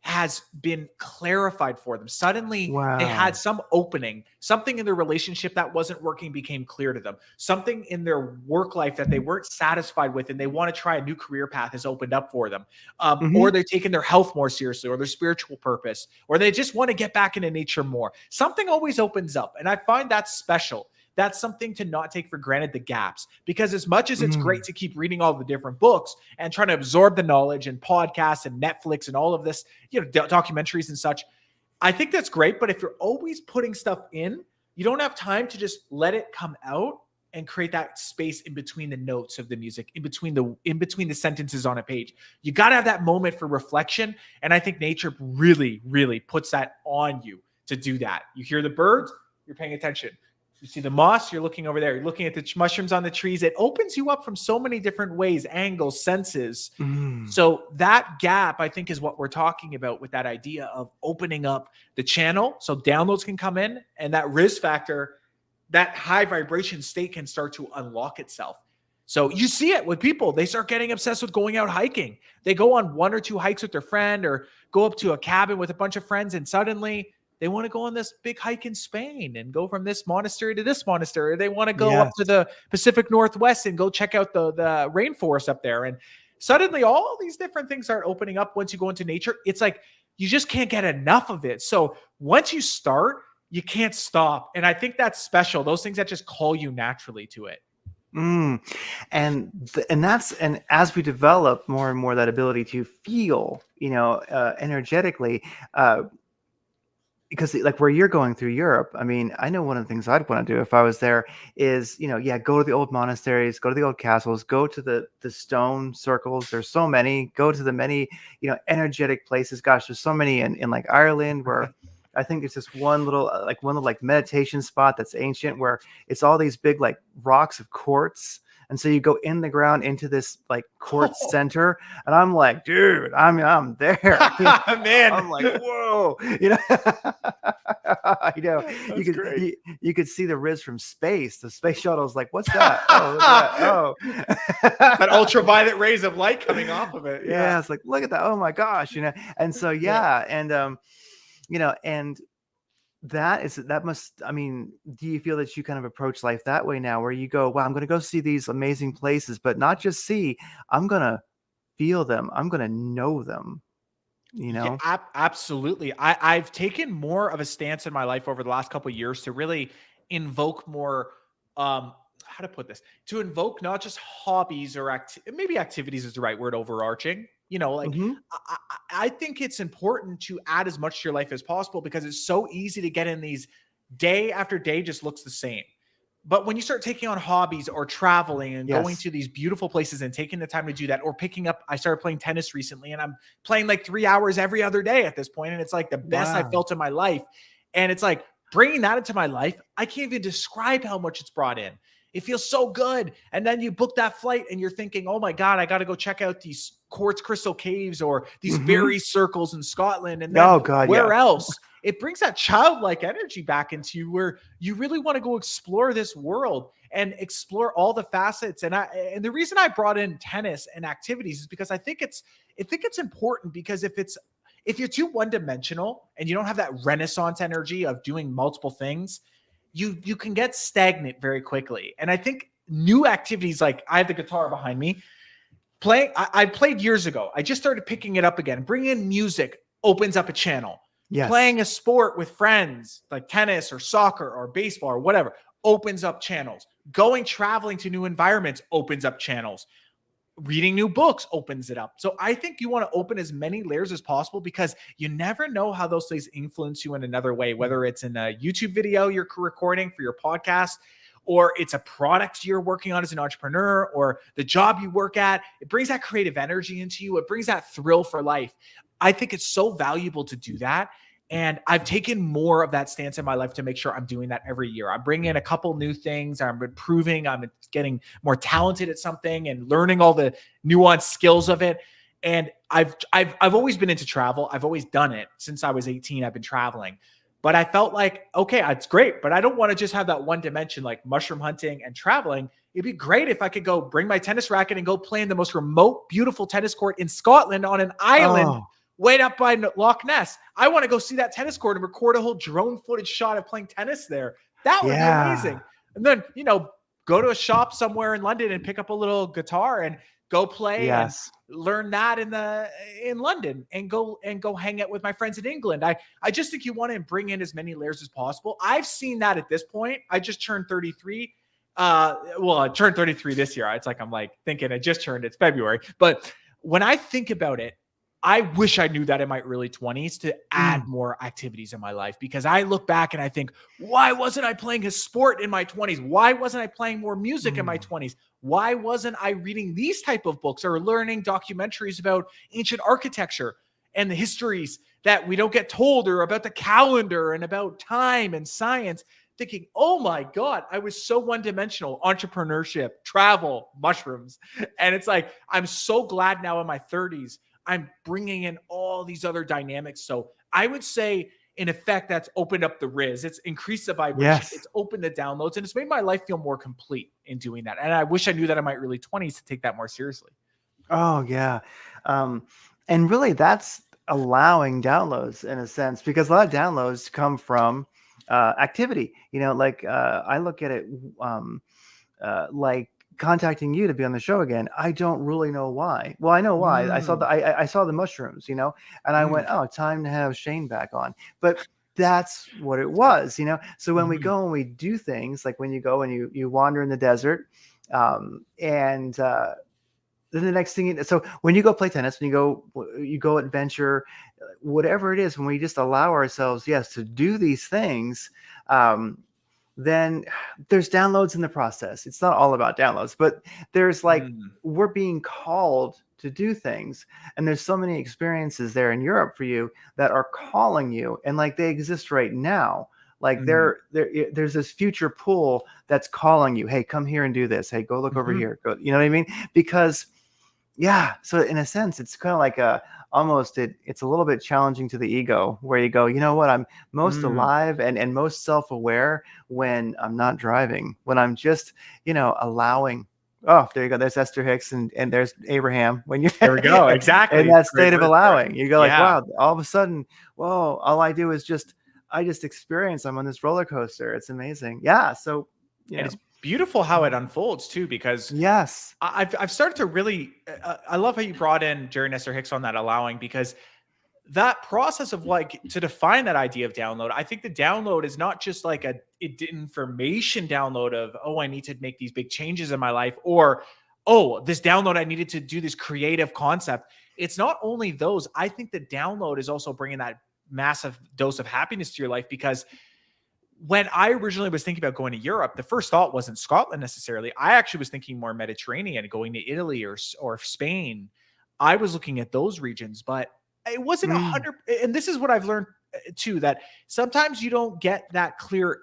has been clarified for them. Suddenly, they had wow. some opening, something in their relationship that wasn't working became clear to them. Something in their work life that they weren't satisfied with and they want to try a new career path has opened up for them. Or Hmm. they're taking their health more seriously, or their spiritual purpose, or they just want to get back into nature more. Something always opens up. And I find that special. That's something to not take for granted, the gaps, because as much as it's great Mm, to keep reading all the different books and trying to absorb the knowledge and podcasts and Netflix and all of this, documentaries and such, I think that's great. But if you're always putting stuff in, you don't have time to just let it come out and create that space in between the notes of the music, in between the sentences on a page. You got to have that moment for reflection, and I think nature really, really puts that on you to do that. You hear the birds, you're paying attention. You see the moss, you're looking over there. You're looking at the mushrooms on the trees. It opens you up from so many different ways, angles, senses. mm. So that gap, I think, is what we're talking about with that idea of opening up the channel so downloads can come in, and that Riz factor, that high vibration state can start to unlock itself. So you see it with people. They start getting obsessed with going out hiking. They go on 1 or 2 hikes with their friend or go up to a cabin with a bunch of friends, and suddenly they want to go on this big hike in Spain and go from this monastery to this monastery. They want to go up to Yes. the Pacific Northwest and go check out the rainforest up there. And suddenly all these different things start opening up once you go into nature. It's like you just can't get enough of it. So once you start, you can't stop. And I think that's special. Those things that just call you naturally to it. Mm. And as we develop more and more that ability to feel, energetically, uh, because like where you're going through Europe, I mean, I know one of the things I'd want to do if I was there is, yeah, go to the old monasteries, go to the old castles, go to the stone circles. There's so many. Go to the many, energetic places. Gosh, there's so many in like Ireland where I think there's this one little meditation spot that's ancient where it's all these big like rocks of quartz. And so you go in the ground into this like quartz center, and I'm like, dude, I'm there. Man, I'm like, whoa, you that's could great. you could see the Riz from space. The space shuttle's like, what's that? Oh, look at that. Oh, That ultraviolet rays of light coming off of it. Yeah. yeah. It's like, look at that. Oh my gosh, And so Yeah. yeah, and that must. I mean, do you feel that you kind of approach life that way now, where you go, wow, I'm going to go see these amazing places, but not just see. I'm going to feel them. I'm going to know them. You Yeah, know. absolutely. I've taken more of a stance in my life over the last couple of years to really invoke more, how to put this, to invoke not just hobbies or maybe activities is the right word, overarching. Like Mm-hmm. I think it's important to add as much to your life as possible because it's so easy to get in these day after day just looks the same. But when you start taking on hobbies or traveling and going Yes. to these beautiful places and taking the time to do that, or picking up, I started playing tennis recently and I'm playing like 3 hours every other day at this point, and it's like the best I Wow. felt in my life. And it's like bringing that into my life, I can't even describe how much it's brought in. It feels so good. And then you book that flight and you're thinking, oh my God, I got to go check out these quartz crystal caves or these Mm-hmm. fairy circles in Scotland. And then Oh God, where yeah. else? It brings that childlike energy back into you where you really want to go explore this world and explore all the facets. And the reason I brought in tennis and activities is because I think it's important, because if you're too one-dimensional and you don't have that renaissance energy of doing multiple things, you can get stagnant very quickly. And I think new activities, like I have the guitar behind me, I played years ago. I just started picking it up again. Bring in music opens up a channel. Yes. Playing a sport with friends like tennis or soccer or baseball or whatever opens up channels. Going traveling to new environments opens up channels. Reading new books opens it up. So I think you want to open as many layers as possible, because you never know how those things influence you in another way, whether it's in a YouTube video you're recording for your podcast, or it's a product you're working on as an entrepreneur, or the job you work at. It brings that creative energy into you. It brings that thrill for life. I think it's so valuable to do that. And I've taken more of that stance in my life to make sure I'm doing that every year. I'm bringing in a couple new things. I'm improving. I'm getting more talented at something and learning all the nuanced skills of it. And I've always been into travel. I've always done it since I was 18. I've been traveling. But I felt like, okay, it's great, but I don't want to just have that one dimension like mushroom hunting and traveling. It'd be great if I could go bring my tennis racket and go play in the most remote, beautiful tennis court in Scotland on an island Oh, way up by Loch Ness. I want to go see that tennis court and record a whole drone footage shot of playing tennis there. That would be yeah. amazing. And then, go to a shop somewhere in London and pick up a little guitar and go play and Yes. learn that in London, and go hang out with my friends in England. I just think you want to bring in as many layers as possible. I've seen that at this point. I just turned 33. Well, I turned 33 this year. It's like I'm like thinking I just turned, it's February. But when I think about it, I wish I knew that in my early 20s to add Mm. more activities in my life, because I look back and I think, why wasn't I playing a sport in my 20s? Why wasn't I playing more music in my Mm. 20s? Why wasn't I reading these type of books or learning documentaries about ancient architecture and the histories that we don't get told, or about the calendar and about time and science? Thinking, oh my God, I was so one dimensional. Entrepreneurship, travel, mushrooms. And it's like, I'm so glad now in my 30s I'm bringing in all these other dynamics. So I would say, in effect, that's opened up the Riz. It's increased the vibration. Yes. It's opened the downloads, and it's made my life feel more complete in doing that. And I wish I knew that in my early 20s to take that more seriously. Oh, yeah. Um, and really, that's allowing downloads in a sense, because a lot of downloads come from activity. Like I look at it like contacting you to be on the show again. I don't really know why. Well, I know why. I saw Mm, the I saw the mushrooms, and I went, mm, oh, time to have Shane back on. But that's what it was. So when we mhm, go and we do things, like when you go and you wander in the desert, And then the next thing, so when you go play tennis, when you go adventure, whatever it is, when we just allow ourselves, yes, to do these things, um, then there's downloads in the process. It's not all about downloads, but there's like, Mm, we're being called to do things, and there's so many experiences there in Europe for you that are calling you, and like they exist right now. Like mm, there's this future pool that's calling you. Hey, come here and do this. Hey, go look over mhm, here. Go, you know what I mean? Because yeah, so in a sense, it's kind of like a almost it's a little bit challenging to the ego, where you go, you know what, I'm most mm. alive and most self-aware when I'm not driving, when I'm just, allowing. Oh, there you go. There's Esther Hicks and there's Abraham. When you're There we go. in Exactly. that Great state of words there. allowing, you go like, Yeah. wow, all of a sudden, whoa, all I do is I just experience. I'm on this roller coaster. It's amazing. Yeah. So, you And know, it's beautiful how it unfolds too, because yes. I've started to really, I love how you brought in Jerry Nestor Hicks on that allowing, because that process of like to define that idea of download, I think the download is not just like a information download of, oh, I need to make these big changes in my life, or oh, this download, I needed to do this creative concept. It's not only those. I think the download is also bringing that massive dose of happiness to your life, because when I originally was thinking about going to Europe, the first thought wasn't Scotland necessarily. I actually was thinking more Mediterranean, going to Italy or Spain. I was looking at those regions, but it wasn't a Mm, hundred. And this is what I've learned too, that sometimes you don't get that clear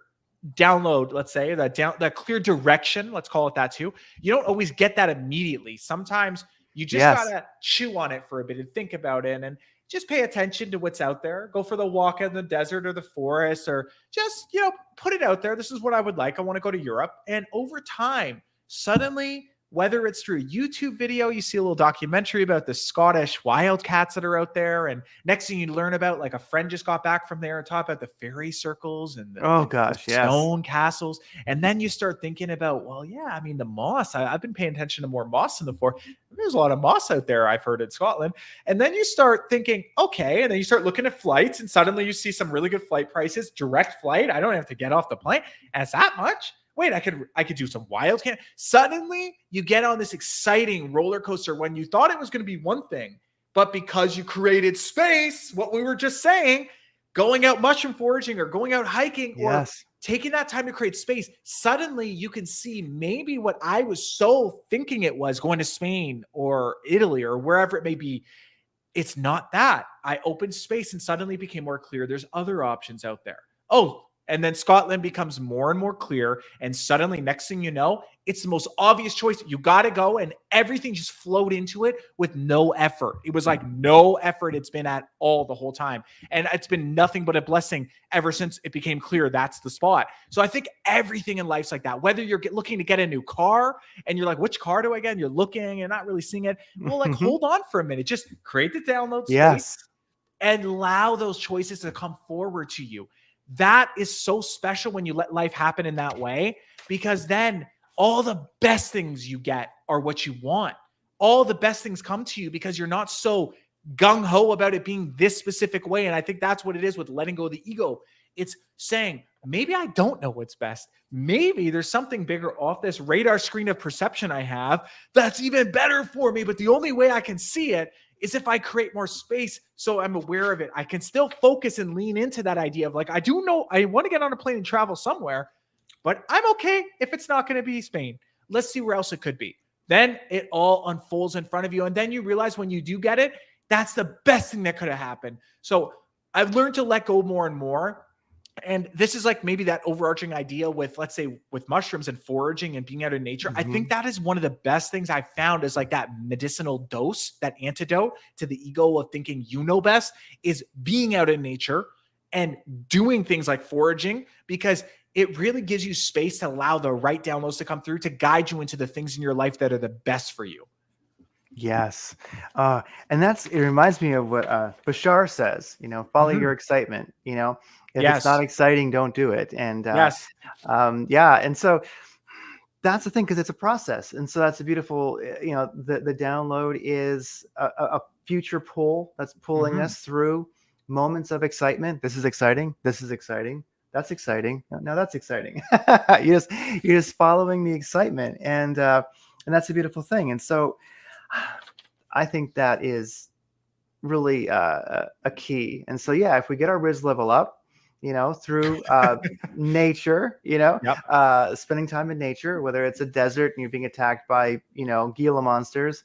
download. Let's say that clear direction. Let's call it that too. You don't always get that immediately. Sometimes you just yes. gotta chew on it for a bit and think about it, and just pay attention to what's out there. Go for the walk in the desert or the forest, or just, put it out there. This is what I would like. I want to go to Europe. And over time, suddenly, whether it's through a YouTube video, you see a little documentary about the Scottish wildcats that are out there. And next thing you learn about, like, a friend just got back from there and talk about the fairy circles and Oh the gosh, yes. stone castles. And then you start thinking about, well, yeah, I mean, the moss, I've been paying attention to more moss in the forest. There's a lot of moss out there, I've heard, in Scotland. And then you start thinking, okay, and then you start looking at flights, and suddenly you see some really good flight prices, direct flight. I don't have to get off the plane. And it's that much. Wait, I could do some wild camp. Suddenly you get on this exciting roller coaster when you thought it was going to be one thing, but because you created space, what we were just saying, going out mushroom foraging or going out hiking or Yes. taking that time to create space, suddenly you can see maybe what I was so thinking it was, going to Spain or Italy or wherever it may be. It's not that. I opened space and suddenly became more clear. There's other options out there. Oh, and then Scotland becomes more and more clear. And suddenly, next thing you know, it's the most obvious choice. You got to go. And everything just flowed into it with no effort. It was like no effort it's been at all the whole time. And it's been nothing but a blessing ever since it became clear that's the spot. So I think everything in life's like that. Whether you're looking to get a new car and you're like, which car do I get? And you're looking and not really seeing it. Well, like, hold on for a minute. Just create the download space Yes. and allow those choices to come forward to you. That is so special when you let life happen in that way, because then all the best things you get are what you want. All the best things come to you because you're not so gung ho about it being this specific way. And I think that's what it is with letting go of the ego. It's saying, maybe I don't know what's best. Maybe there's something bigger off this radar screen of perception I have that's even better for me. But the only way I can see it is if I create more space so I'm aware of it. I can still focus and lean into that idea of, like, I do know I want to get on a plane and travel somewhere, but I'm okay if it's not going to be Spain. Let's see where else it could be. Then it all unfolds in front of you. And then you realize when you do get it, that's the best thing that could have happened. So I've learned to let go more and more. And this is like maybe that overarching idea with, let's say, with mushrooms and foraging and being out in nature. I think Mhm. that is one of the best things I've found, is like that medicinal dose, that antidote to the ego of thinking you know best, is being out in nature and doing things like foraging, because it really gives you space to allow the right downloads to come through to guide you into the things in your life that are the best for you. Yes. And it reminds me of what Bashar says, follow your Mhm. excitement, if it's not Yes. exciting, don't do it. And Yes. yeah. And so that's the thing, because it's a process. And so that's a beautiful, the download is a future pull that's pulling Mhm. us through moments of excitement. This is exciting. This is exciting. that's exciting. No, that's exciting. You're just following the excitement, and that's a beautiful thing. And so, I think that is really a key. And so, yeah, if we get our Riz level up, through nature, Yep. spending time in nature, whether it's a desert and you're being attacked by, Gila monsters,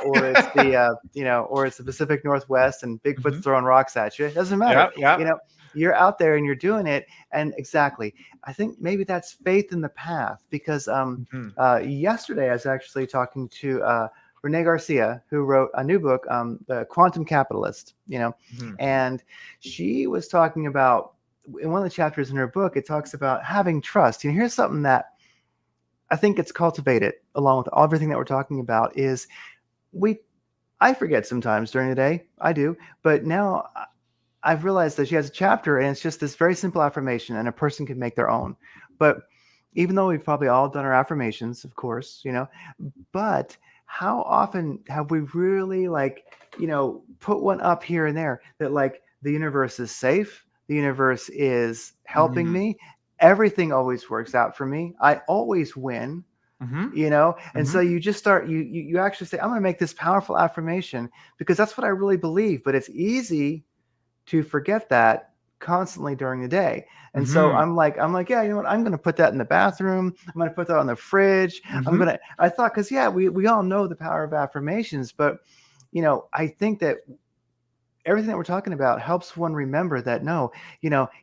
or it's or it's the Pacific Northwest and Bigfoot's Mhm. throwing rocks at you. It doesn't matter. Yep. Yep. You're out there and you're doing it. And exactly, I think maybe that's faith in the path, because Mhm. yesterday I was actually talking to Rene Garcia, who wrote a new book, The Quantum Capitalist, Mhm. and she was talking about, in one of the chapters in her book, it talks about having trust. Here's something that I think gets cultivated along with everything that we're talking about is we, I forget sometimes during the day, I do, but now I've realized that she has a chapter and it's just this very simple affirmation and a person can make their own. But even though we've probably all done our affirmations, of course, but how often have we really put one up here and there that like the universe is safe, the universe is helping Mhm. me, everything always works out for me, I always win, Mhm. and so Mhm. you just start you actually say, I'm going to make this powerful affirmation because that's what I really believe. But it's easy to forget that constantly during the day. And so Mhm. I'm like, yeah, you know what? I'm going to put that in the bathroom. I'm going to put that on the fridge. Mhm. I thought, cause yeah, we all know the power of affirmations, but I think that everything that we're talking about helps one remember that no,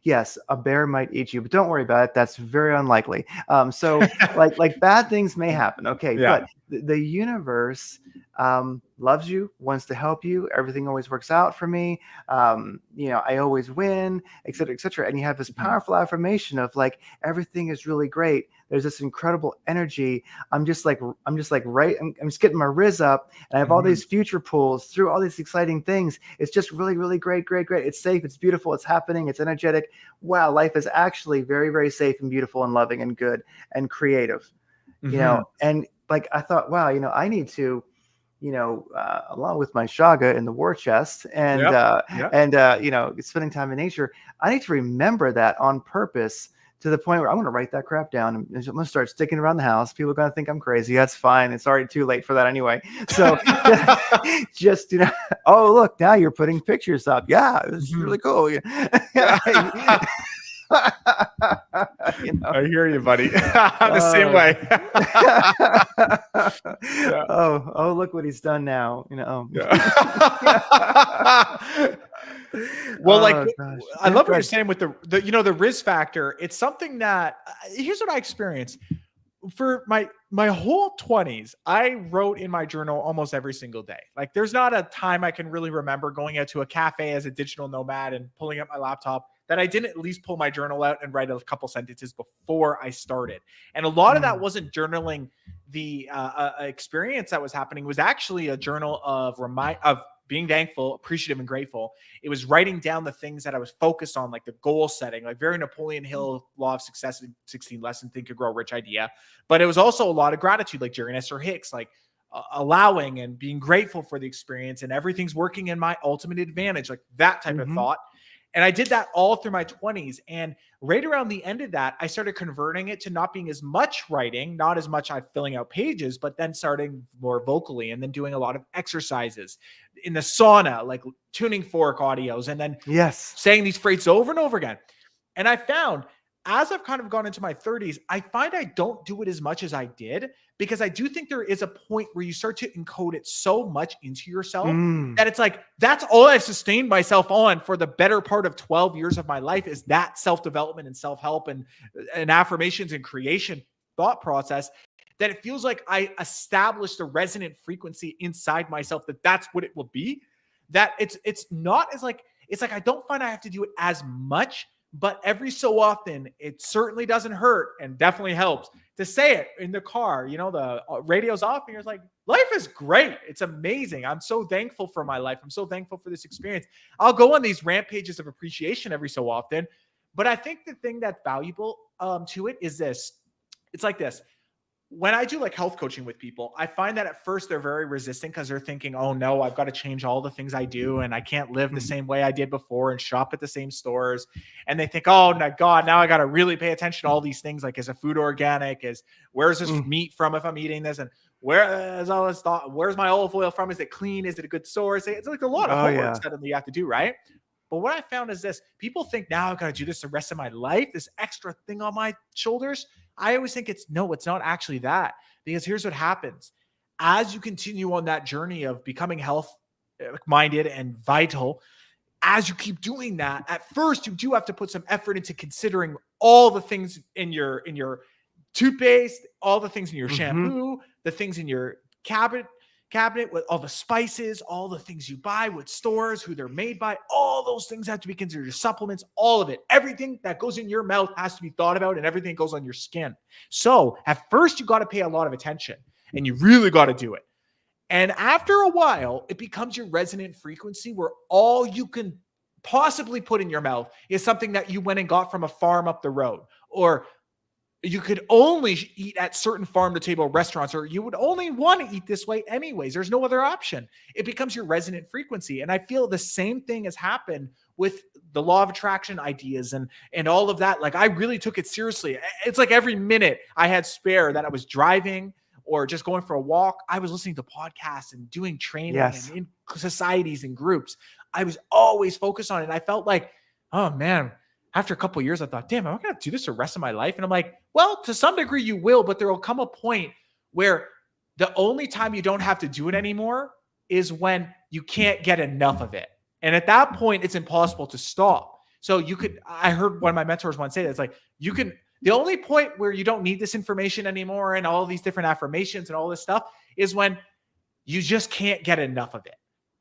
yes, a bear might eat you, but don't worry about it. That's very unlikely. So like bad things may happen. Okay. Yeah. But the universe loves you, wants to help you. Everything always works out for me. I always win, et cetera, et cetera. And you have this Mhm. powerful affirmation of like, everything is really great. There's this incredible energy. I'm just getting my Riz up and I have all Mhm. these future pulls through all these exciting things. It's just really, really great, great, great. It's safe. It's beautiful. It's happening. It's energetic. Wow. Life is actually very, very safe and beautiful and loving and good and creative, Mhm. and like, I thought, wow, I need to, along with my Chaga in the war chest and, Yep. Yep. spending time in nature, I need to remember that on purpose to the point where I'm going to write that crap down and I'm going to start sticking around the house. People are going to think I'm crazy. That's fine. It's already too late for that anyway. So just, oh, look, now you're putting pictures up. Yeah, it's really Mhm. cool. I hear you, buddy. I'm the same Oh. way. Yeah. Oh, look what he's done now. Yeah. Well, like Oh gosh. I Yeah, love go what you're ahead. saying with the Riz factor. It's something that here's what I experienced for my whole 20s. I wrote in my journal almost every single day. Like there's not a time I can really remember going out to a cafe as a digital nomad and pulling up my laptop that I didn't at least pull my journal out and write a couple sentences before I started. And a lot of that Mm, wasn't journaling the experience that was happening. It was actually a journal of being thankful, appreciative, and grateful. It was writing down the things that I was focused on, like the goal setting, like very Napoleon Hill law of success, 16 lesson, think and grow rich idea. But it was also a lot of gratitude, like Jerry Nestor Hicks, like allowing and being grateful for the experience and everything's working in my ultimate advantage, like that type of mm-hmm. thought. And I did that all through my 20s. And right around the end of that, I started converting it to not being as much writing, not as much I'm filling out pages, but then starting more vocally and then doing a lot of exercises in the sauna, like tuning fork audios, and then Yes. saying these phrases over and over again. And I found as I've kind of gone into my 30s, I find I don't do it as much as I did because I do think there is a point where you start to encode it so much into yourself Mm, that it's like that's all I've sustained myself on for the better part of 12 years of my life is that self-development and self-help and affirmations and creation thought process, that it feels like I established a resonant frequency inside myself that that's what it will be. That it's not as like it's like I don't find I have to do it as much, but every so often it certainly doesn't hurt and definitely helps to say it in the car. The radio's off and you're like, life is great. It's amazing. I'm so thankful for my life. I'm so thankful for this experience. I'll go on these rampages of appreciation every so often. But I think the thing that's valuable to it is this. It's like this. when I do like health coaching with people, I find that at first they're very resistant because they're thinking, oh no, I've got to change all the things I do and I can't live the Mhm. same way I did before and shop at the same stores. And they think, oh my God, now I got to really pay attention to all these things. Like, is a food organic? Where's this Mm. meat from if I'm eating this? And where is all this thought? Where's my olive oil from? Is it clean? Is it a good source? It's like a lot of Oh homework yeah. suddenly you have to do, right? But what I found is this: people think now I've got to do this the rest of my life, this extra thing on my shoulders. I always think it's not actually that. Because here's what happens. As you continue on that journey of becoming health minded and vital, as you keep doing that, at first you do have to put some effort into considering all the things in your toothpaste, all the things in your Hmm. shampoo, the things in your cabinet with all the spices, all the things you buy, what stores, who they're made by, all those things have to be considered. Your supplements, all of it, everything that goes in your mouth has to be thought about, and everything goes on your skin. So at first you got to pay a lot of attention, and you really got to do it. And after a while, it becomes your resonant frequency where all you can possibly put in your mouth is something that you went and got from a farm up the road, or you could only eat at certain farm to table restaurants, or you would only want to eat this way anyways. There's no other option. It becomes your resonant frequency. And I feel the same thing has happened with the law of attraction ideas and all of that. Like, I really took it seriously. It's like every minute I had spare that I was driving or just going for a walk, I was listening to podcasts and doing training and Yes. in societies and groups. I was always focused on it. And I felt like, oh man, after a couple of years, I thought, damn, am I going to do this the rest of my life? And I'm like, well, to some degree you will, but there will come a point where the only time you don't have to do it anymore is when you can't get enough of it. And at that point, it's impossible to stop. So I heard one of my mentors once say that it's like, the only point where you don't need this information anymore and all these different affirmations and all this stuff is when you just can't get enough of it.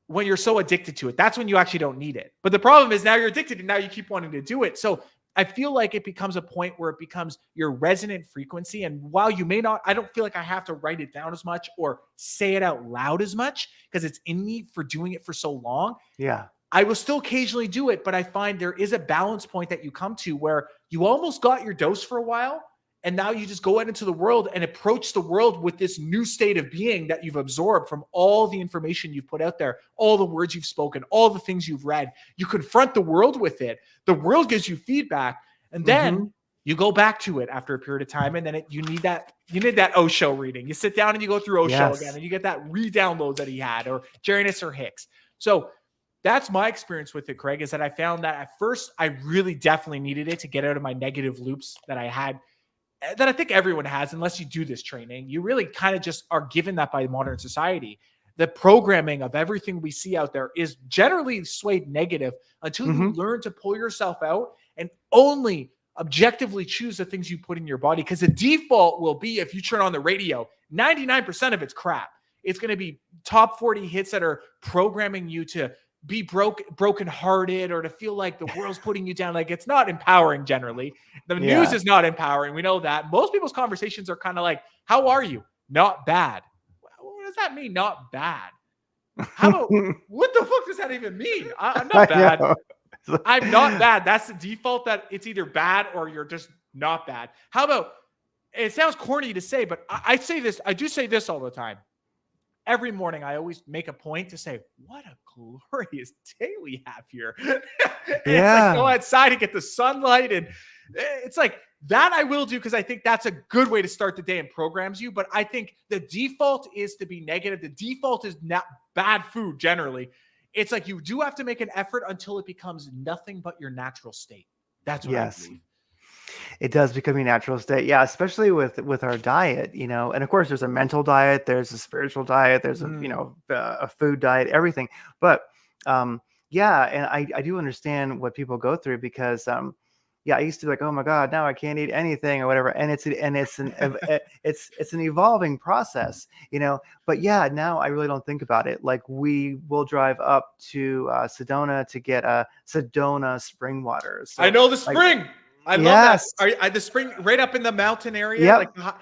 When you're so addicted to it, that's when you actually don't need it. But the problem is now you're addicted and now you keep wanting to do it. So I feel like it becomes a point where it becomes your resonant frequency. And while you may not, I don't feel like I have to write it down as much or say it out loud as much because it's in me for doing it for so long. Yeah. I will still occasionally do it, but I find there is a balance point that you come to where you almost got your dose for a while. And now you just go out into the world and approach the world with this new state of being that you've absorbed from all the information you've put out there, all the words you've spoken, all the things you've read. You confront the world with it. The world gives you feedback. And then you go back to it after a period of time. And then you need that Osho reading. You sit down and you go through Osho again, and you get that re-download that he had, or Jairus or Hicks. So that's my experience with it, Craig, is that I found that at first I really definitely needed it to get out of my negative loops that I had, that I think everyone has, unless you do this training. You really kind of just are given that by modern society. The programming of everything we see out there is generally swayed negative until you learn to pull yourself out and only objectively choose the things you put in your body. Because the default will be, if you turn on the radio, 99% of it's crap. It's going to be top 40 hits that are programming you to be brokenhearted or to feel like the world's putting you down. Like, it's not empowering generally. The news is not empowering. We know that. Most people's conversations are kind of like, how are you? Not bad. What does that mean? Not bad. How about, what the fuck does that even mean? I'm not bad. I'm not bad. That's the default, that it's either bad or you're just not bad. How about, it sounds corny to say, but I do say this all the time. Every morning, I always make a point to say, what a glorious day we have here. It's like, go outside and get the sunlight. And it's like that I will do because I think that's a good way to start the day and programs you. But I think the default is to be negative. The default is not bad food generally. It's like you do have to make an effort until it becomes nothing but your natural state. That's what I believe. It does become your natural state. Yeah, especially with our diet, and of course there's a mental diet, there's a spiritual diet, there's a food diet, everything. But yeah, and I do understand what people go through because I used to be like, oh my God, now I can't eat anything or whatever. And it's an evolving process, but yeah, now I really don't think about it. Like, we will drive up to Sedona to get Sedona spring water. So, I know the spring. I love that. The spring right up in the mountain area. Yep. Like,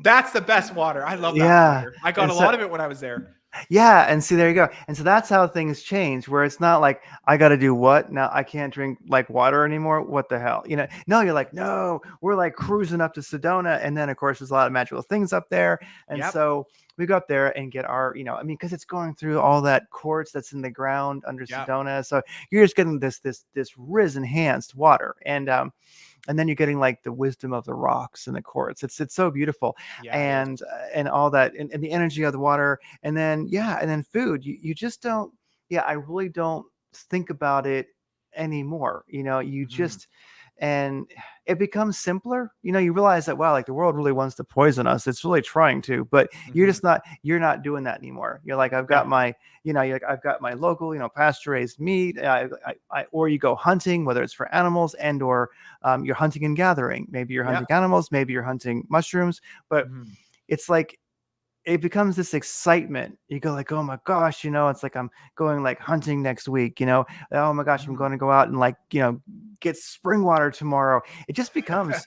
that's the best water. I love that water. I got a lot of it when I was there. Yeah, and see, there you go. And so that's how things change, where it's not like I got to do what now. I can't drink like water anymore. What the hell, you know? No, you're like, no, we're like cruising up to Sedona, and then of course there's a lot of magical things up there, and Yep. so we go up there and get our, I mean, because it's going through all that quartz that's in the ground under Yep. Sedona, so you're just getting this Riz enhanced water, and then you're getting like the wisdom of the rocks and the quartz. It's so beautiful, Yeah, it is. and all that, and the energy of the water, and then yeah, and then food. You just don't. Yeah, I really don't think about it anymore. You Mhm. just and it becomes simpler. You realize that wow, like the world really wants to poison us. It's really trying to, but Mhm. you're not doing that anymore. You're like I've got No. my you're like, I've got my local, pasture raised meat. Or you go hunting, whether it's for animals and or you're hunting and gathering. Maybe you're hunting Yep. animals, maybe you're hunting mushrooms, but Mhm. it's like it becomes this excitement. You go like, oh my gosh, it's like I'm going like hunting next week. Oh my gosh, I'm Mhm. going to go out and like get spring water tomorrow. It just becomes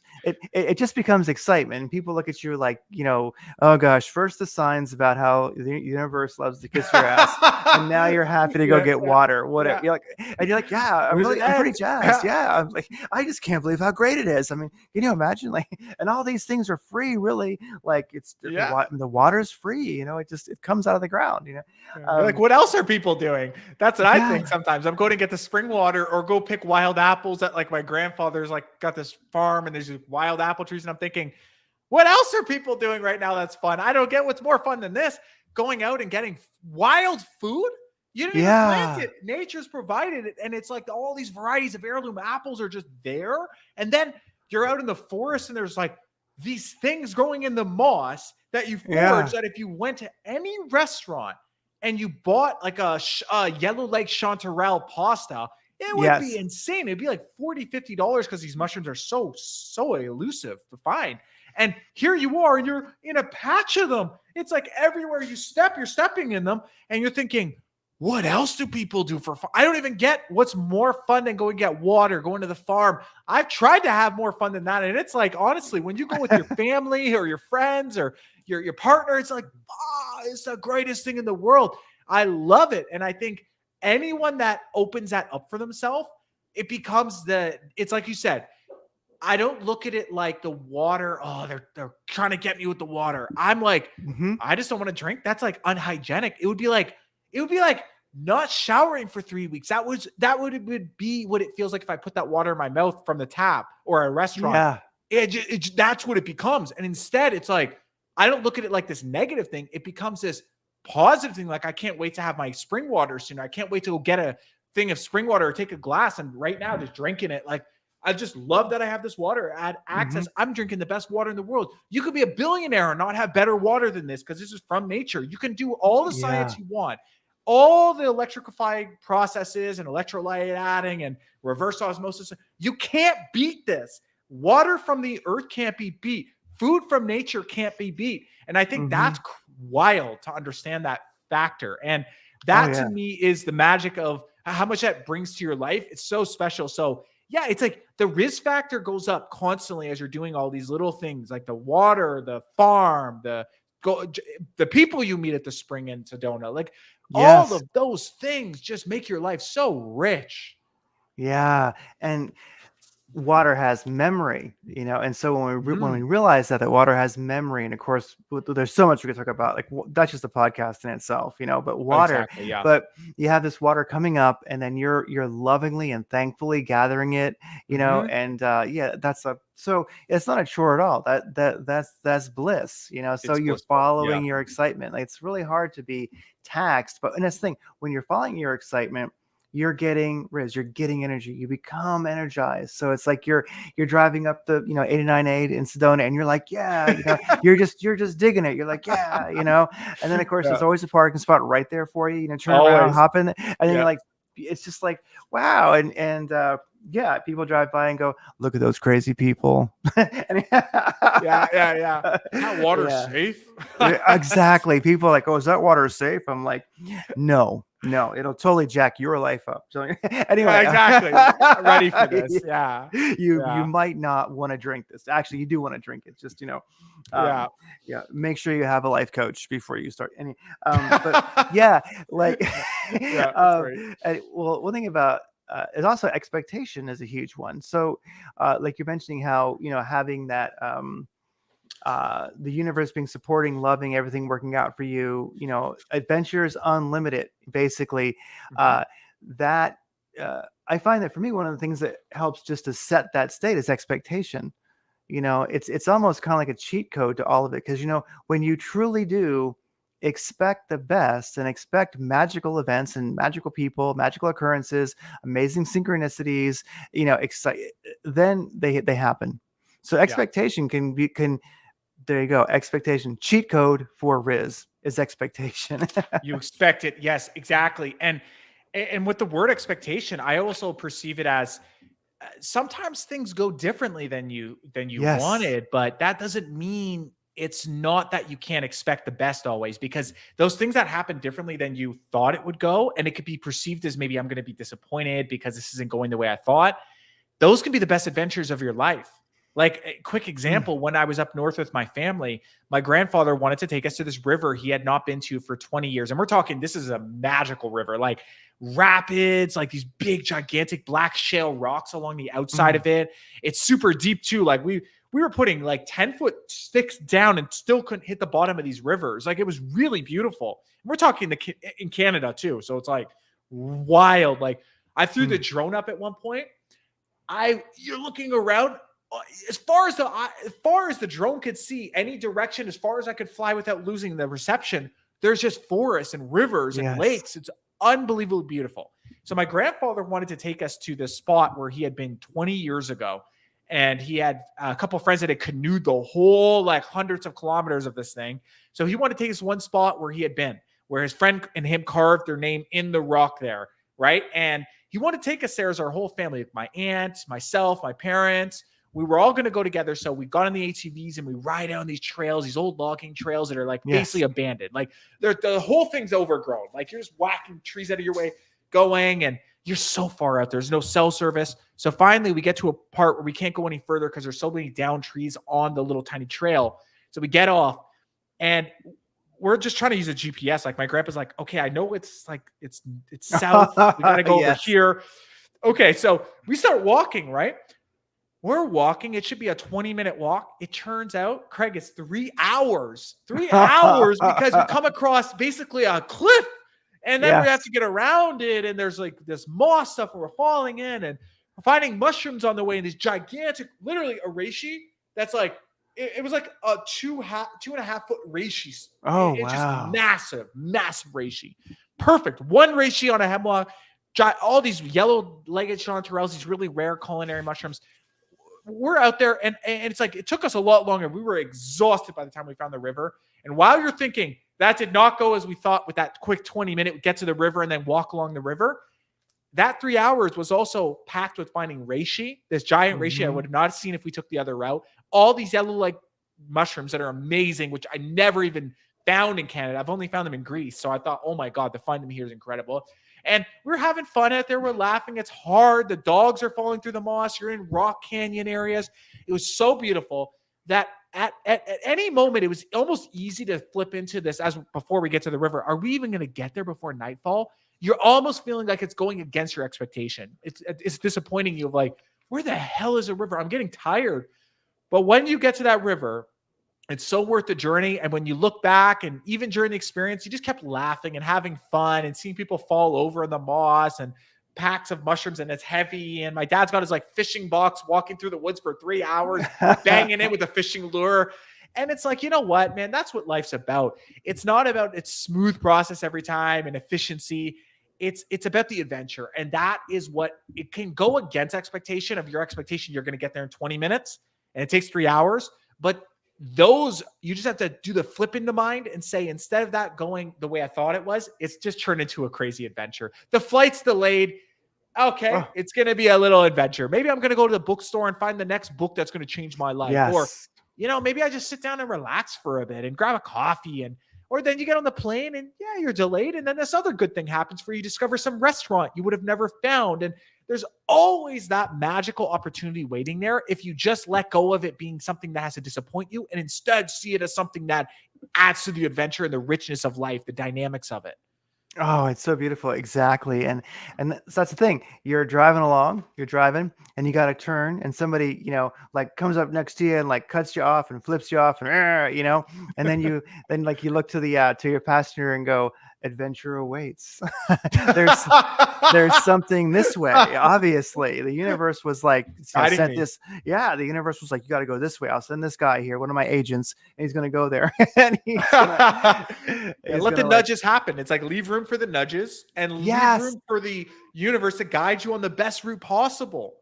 excitement. And people look at you like, oh gosh, first the signs about how the universe loves to kiss your ass, and now you're happy to go Yeah, get yeah, water. Whatever. yeah. You're like, and you're like, yeah, Where's it I'm pretty end? jazzed. Yeah, I'm like, I just can't believe how great it is. I mean, can you imagine like, and all these things are free, really. Like it's Yeah. the water's free. It comes out of the ground. You're like, Um, what else are people doing? That's what I yeah, think sometimes. I'm going to get the spring water or go pick wild apples at like my grandfather's like got this farm and there's these wild apple trees. And I'm thinking, what else are people doing right now that's fun? I don't get what's more fun than this. Going out and getting wild food? You didn't even plant yeah, it. Nature's provided it. And it's like all these varieties of heirloom apples are just there. And then you're out in the forest and there's like these things growing in the moss that you forage yeah, that if you went to any restaurant and you bought like a yellow leg chanterelle pasta, it would be yes, insane. It'd be like $40, $50 because these mushrooms are so elusive to find. And here you are, and you're in a patch of them. It's like everywhere you step, you're stepping in them, and you're thinking, what else do people do for fun? I don't even get what's more fun than going get water, going to the farm. I've tried to have more fun than that. And it's like, honestly, when you go with your family or your friends or your partner, it's like, it's the greatest thing in the world. I love it. And I think anyone that opens that up for themselves, it's like you said, I don't look at it like the water. Oh, they're trying to get me with the water. I'm like, hmm, I just don't want to drink. That's like unhygienic. It would be like not showering for 3 weeks. That would be what it feels like if I put that water in my mouth from the tap or a restaurant. yeah, That's what it becomes. And instead, it's like I don't look at it like this negative thing. It becomes this positive thing. Like I can't wait to have my spring water soon. I can't wait to go get a thing of spring water or take a glass and right now just drinking it. Like I just love that I have this water at hmm, access. I'm drinking the best water in the world. You could be a billionaire and not have better water than this because this is from nature. You can do all the yeah, science you want, all the electrifying processes and electrolyte adding and reverse osmosis. You can't beat this. Water from the earth can't be beat. Food from nature can't be beat. And I think hmm, that's wild to understand that factor. And oh that to yeah, me is the magic of how much that brings to your life. It's so special. So yeah, it's like the risk factor goes up constantly as you're doing all these little things like the water, the farm, the people you meet at the spring in Sedona. Like all yes, of those things just make your life so rich. yeah, and water has memory, and so when we Mhm. realize that water has memory, and of course there's so much we could talk about, like that's just a podcast in itself, but water, Exactly. Yeah. but you have this water coming up, and then you're lovingly and thankfully gathering it, Hmm. and yeah, so it's not a chore at all. That's bliss, so It's you're blissful. Yeah. following your excitement. Like, it's really hard to be taxed, and that's the thing, when you're following your excitement, you're getting Riz, you're getting energy, you become energized. So it's like you're driving up the 89A in Sedona, and you're like, yeah, you're just digging it. You're like, yeah, and then of course Yeah. there's always a parking spot right there for you. Turn around, Always. hop in, and then you're Yeah. like, it's just like wow, and yeah, people drive by and go, look at those crazy people. Yeah. Is that water Yeah. safe? Exactly. People are like, oh, is that water safe? I'm like, no, it'll totally jack your life up. So Yeah, anyway, exactly. Ready for this. Yeah. you Yeah. might not want to drink this. Actually, you do want to drink it. Just Yeah. yeah, make sure you have a life coach before you start any. But yeah, like, Yeah, that's right. well, one thing about is also expectation is a huge one. So, like you're mentioning how having that the universe being supporting, loving, everything working out for you, adventures unlimited, basically. Mhm. uh, that I find that for me, one of the things that helps just to set that state is expectation. It's almost kind of like a cheat code to all of it, because when you truly do expect the best and expect magical events and magical people, magical occurrences, amazing synchronicities, then they happen. So Yeah. expectation can there you go. Expectation. Cheat code for Riz is expectation. You expect it. Yes, exactly. And with the word expectation, I also perceive it as sometimes things go differently than you Yes. wanted, but that doesn't mean it's not that you can't expect the best always, because those things that happen differently than you thought it would go, and it could be perceived as maybe I'm going to be disappointed because this isn't going the way I thought, those can be the best adventures of your life. Like a quick Mm. example, when I was up north with my family, my grandfather wanted to take us to this river he had not been to for 20 years. And we're talking, this is a magical river, like rapids, like these big, gigantic black shale rocks along the outside Mm. of it. It's super deep too. Like we were putting like 10-foot sticks down and still couldn't hit the bottom of these rivers. Like it was really beautiful. And we're talking in Canada too. So it's like wild. Like I threw the Mm. drone up at one point. You're looking around as far as the drone could see, any direction, as far as I could fly without losing the reception. There's just forests and rivers and Yes. lakes. It's unbelievably beautiful. So my grandfather wanted to take us to this spot where he had been 20 years ago, and he had a couple of friends that had canoed the whole like hundreds of kilometers of this thing. So he wanted to take us to one spot where he had been, where his friend and him carved their name in the rock there, right? And he wanted to take us there as our whole family, my aunt, myself, my parents. We were all going to go together. So we got on the ATVs and we ride down these trails, these old logging trails that are like basically Yes. abandoned. Like the whole thing's overgrown. Like you're just whacking trees out of your way going, and you're so far out. There's no cell service. So finally we get to a part where we can't go any further because there's so many down trees on the little tiny trail. So we get off, and we're just trying to use a GPS. Like my grandpa's like, okay, I know it's like it's south. We got to go over Yes. here. Okay, so we start walking, right? We're walking. It should be a 20-minute walk. It turns out, Craig, it's 3 hours. 3 hours because we come across basically a cliff, and then we have Yes. to get around it. And there's like this moss stuff where we're falling in, and we're finding mushrooms on the way, and these gigantic, literally a reishi that's like it was like a 2.5 foot reishi. Oh, It's just wow. massive reishi. Perfect. One reishi on a hemlock. All these yellow-legged chanterelles, these really rare culinary mushrooms. We're out there, and it's like it took us a lot longer. We were exhausted by the time we found the river. And while you're thinking that did not go as we thought with that quick 20-minute get to the river and then walk along the river, that 3 hours was also packed with finding reishi, this giant reishi I Hmm. would have not seen if we took the other route. All these yellow like mushrooms that are amazing, which I never even found in Canada. I've only found them in Greece. So I thought, oh my God, to find them here is incredible. And we're having fun out there. We're laughing. It's hard. The dogs are falling through the moss. You're in rock canyon areas. It was so beautiful that at any moment, it was almost easy to flip into this as before we get to the river. Are we even going to get there before nightfall? You're almost feeling like it's going against your expectation. It's disappointing you of like, where the hell is a river? I'm getting tired. But when you get to that river, it's so worth the journey. And when you look back, and even during the experience, you just kept laughing and having fun and seeing people fall over in the moss and packs of mushrooms, and it's heavy. And my dad's got his like fishing box walking through the woods for 3 hours, banging in with a fishing lure. And it's like, you know what, man, that's what life's about. It's not about its smooth process every time and efficiency. It's about the adventure. And that is what it can go against expectation of your expectation. You're going to get there in 20 minutes and it takes 3 hours. But those, you just have to do the flip into mind and say, instead of that going the way I thought it was, it's just turned into a crazy adventure. The flight's delayed. Okay, Oh, it's going to be a little adventure. Maybe I'm going to go to the bookstore and find the next book that's going to change my life. Or, yes. maybe I just sit down and relax for a bit and grab a coffee, or then you get on the plane and yeah, you're delayed. And then this other good thing happens for you. You discover some restaurant you would have never found. And there's always that magical opportunity waiting there if you just let go of it being something that has to disappoint you and instead see it as something that adds to the adventure and the richness of life, the dynamics of it. Oh, it's so beautiful. Exactly. So that's the thing. You're driving along, you're driving, and you got to turn, and somebody, like comes up next to you and like cuts you off and flips you off and and then like you look to your passenger and go, adventure awaits. there's there's something this way. Obviously, the universe was like, Guiding sent me. this. Yeah, the universe was like, you got to go this way. I'll send this guy here, one of my agents, and he's gonna go there, and Yeah, he's let the gonna like, nudges happen. It's like leave room for the nudges and leave yes. room for the universe to guide you on the best route possible.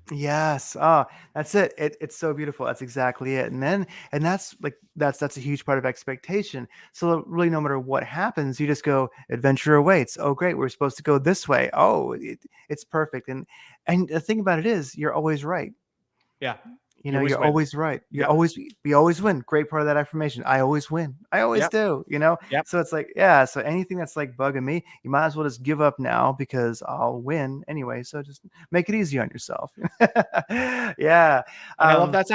Yes. Oh, that's it. It's so beautiful. That's exactly it. And that's a huge part of expectation. So really, no matter what happens, you just go, adventure awaits. Oh, great. We're supposed to go this way. Oh, it's perfect. And the thing about it is, you're always right. Yeah, you always You're win. always right. Yep, We always win. Great part of that affirmation. I always win. I always yep, do. yep. So it's like, yeah. So anything that's like bugging me, you might as well just give up now because I'll win anyway. So just make it easy on yourself. Yeah. And I love Um, that's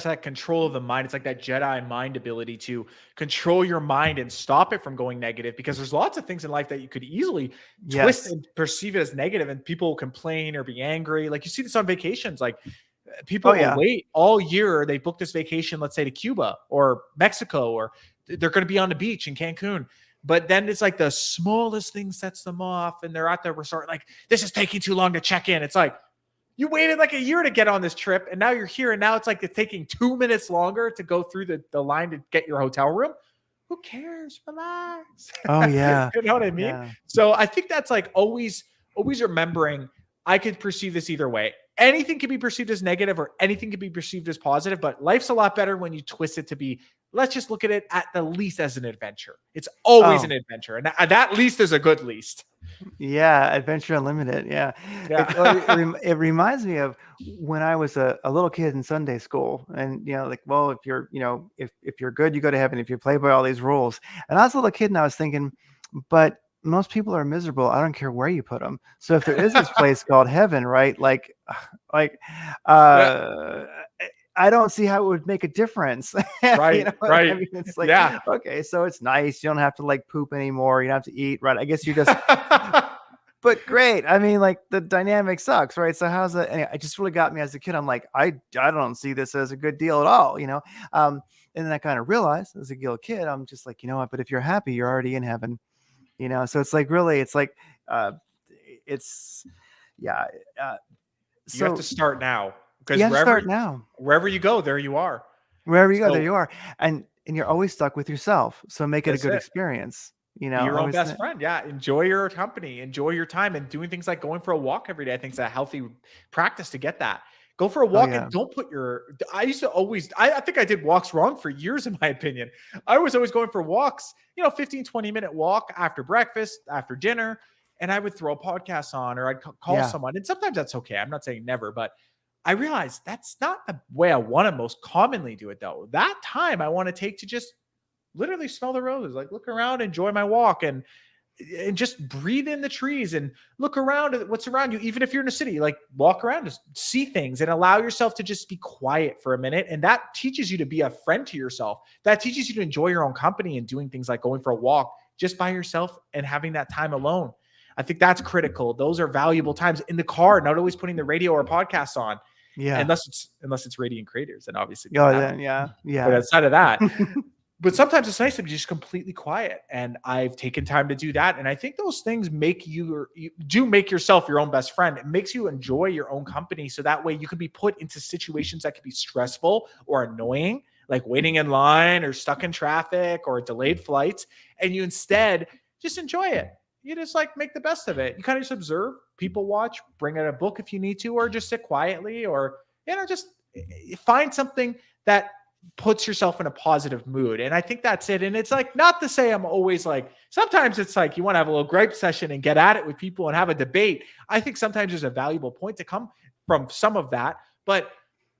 that control of the mind. It's like that Jedi mind ability to control your mind and stop it from going negative. Because there's lots of things in life that you could easily twist yes. and perceive it as negative, and people complain or be angry. Like you see this on vacations. Like Oh people will yeah. wait all year. They book this vacation, let's say to Cuba or Mexico, or they're going to be on the beach in Cancun. But then it's like the smallest thing sets them off, and they're at the resort. Like, this is taking too long to check in. It's like, you waited like a year to get on this trip, and now you're here, and now it's like it's taking 2 minutes longer to go through the line to get your hotel room. Who cares? Relax. Oh yeah. You know what I mean? Yeah. So I think that's like always remembering I could perceive this either way. Anything can be perceived as negative or anything can be perceived as positive, but life's a lot better when you twist it to be, let's just look at it at the least as an adventure. It's always an Oh adventure. And that least is a good least. yeah. Adventure Unlimited. Yeah. Yeah. It reminds me of when I was a little kid in Sunday school, and like, well, if you're if you're good, you go to heaven. If you play by all these rules, and I was a little kid, and I was thinking, but most people are miserable. I don't care where you put them. So if there is this place called heaven, right? Like, Yeah. uh, I don't see how it would make a difference. You Right. know what I Right. mean? It's like, Yeah. okay, so it's nice. You don't have to like poop anymore. You don't have to eat, right? I guess you're just, but great. I mean, like the dynamic sucks, right? So how's that? Anyway, it just really got me as a kid. I'm like, I don't see this as a good deal at all. Um, and then I kind of realized as a little kid, I'm just like, you know what? But if you're happy, you're already in heaven. So it's like really, it's like, uh, it's yeah. Uh, You have to so start now you because have to start now. wherever you go, there you are. Wherever you go, there So you are, and you're always stuck with yourself. So make it a that's good it. experience. Be I your own always best think, friend. Yeah. Enjoy your company, enjoy your time, and doing things like going for a walk every day. I think is a healthy practice to get that. Go for a oh walk and yeah, don't put I used to always, I think I did walks wrong for years, in my opinion. I was always going for walks, 15, 20-minute walk after breakfast, after dinner. And I would throw a podcast on or I'd call yeah. someone. And sometimes that's okay. I'm not saying never, but I realized that's not the way I want to most commonly do it though. That time I want to take to just literally smell the roses, like look around, enjoy my walk, and just breathe in the trees and look around at what's around you. Even if you're in a city, like walk around, just see things and allow yourself to just be quiet for a minute. And that teaches you to be a friend to yourself. That teaches you to enjoy your own company and doing things like going for a walk just by yourself and having that time alone. I think that's critical. Those are valuable times in the car, not always putting the radio or podcasts on, Yeah. unless it's radiant creators, then obviously maybe Oh, that. then yeah, But yeah. outside of that, but sometimes it's nice to be just completely quiet. And I've taken time to do that. And I think those things you do make yourself your own best friend. It makes you enjoy your own company. So that way you can be put into situations that could be stressful or annoying, like waiting in line or stuck in traffic or delayed flights. And you instead just enjoy it. You just like make the best of it. You kind of just observe, people watch, bring out a book if you need to, or just sit quietly, or, just find something that puts yourself in a positive mood. And I think that's it. And it's like, not to say I'm always like, sometimes it's like you want to have a little gripe session and get at it with people and have a debate. I think sometimes there's a valuable point to come from some of that. But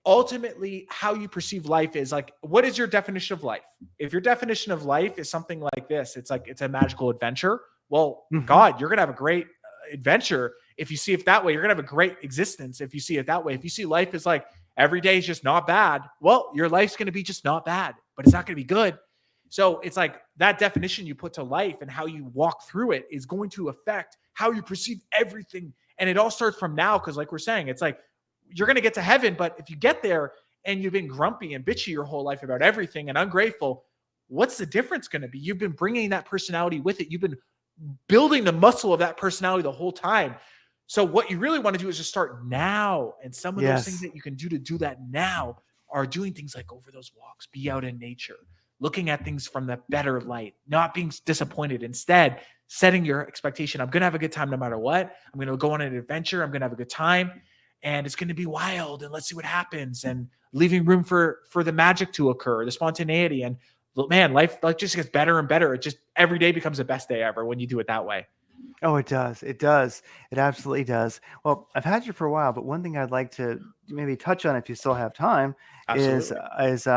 ultimately, how you perceive life is like, what is your definition of life? If your definition of life is something like this, it's like, it's a magical adventure. Well, God, you're going to have a great adventure. If you see it that way, you're going to have a great existence. If you see it that way, if you see life as like every day is just not bad, well, your life's going to be just not bad, but it's not going to be good. So it's like that definition you put to life and how you walk through it is going to affect how you perceive everything. And it all starts from now. Cause like we're saying, it's like, you're going to get to heaven, but if you get there and you've been grumpy and bitchy your whole life about everything and ungrateful, what's the difference going to be? You've been bringing that personality with it. You've been building the muscle of that personality the whole time. So what you really want to do is just start now. And some of those things that you can do to do that now are doing things like go for those walks, be out in nature, looking at things from the better light, not being disappointed. Instead, setting your expectation. I'm going to have a good time no matter what. I'm going to go on an adventure. I'm going to have a good time. And it's going to be wild. And let's see what happens. And leaving room for the magic to occur, the spontaneity. And man, life just gets better and better. It just every day becomes the best day ever when you do it that way. Oh, it does. It does. It absolutely does. Well, I've had you for a while, but one thing I'd like to maybe touch on if you still have time Absolutely. is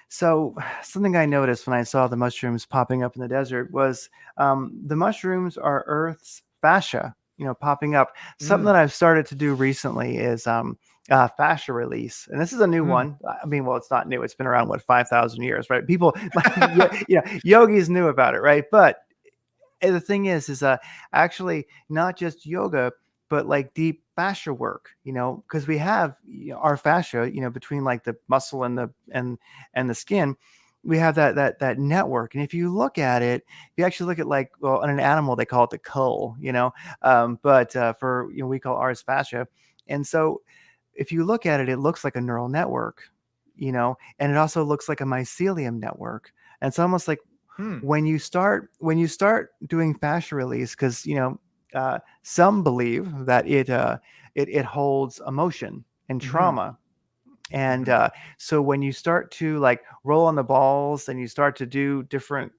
so something I noticed when I saw the mushrooms popping up in the desert was the mushrooms are Earth's fascia, popping up. Something that I've started to do recently is fascia release, and this is a new one. I mean, well, it's not new. It's been around 5,000 years, right? People, yogis knew about it, right? But the thing is actually not just yoga, but like deep fascia work, because we have our fascia, between like the muscle and the skin, we have that network. And if you look at it, if you actually look at like, well, in an animal, they call it the cull, but for, we call ours fascia. And so if you look at it, it looks like a neural network, and it also looks like a mycelium network. And it's almost like, when you start doing fascia release, because some believe that it holds emotion and trauma, and so when you start to like roll on the balls and you start to do different,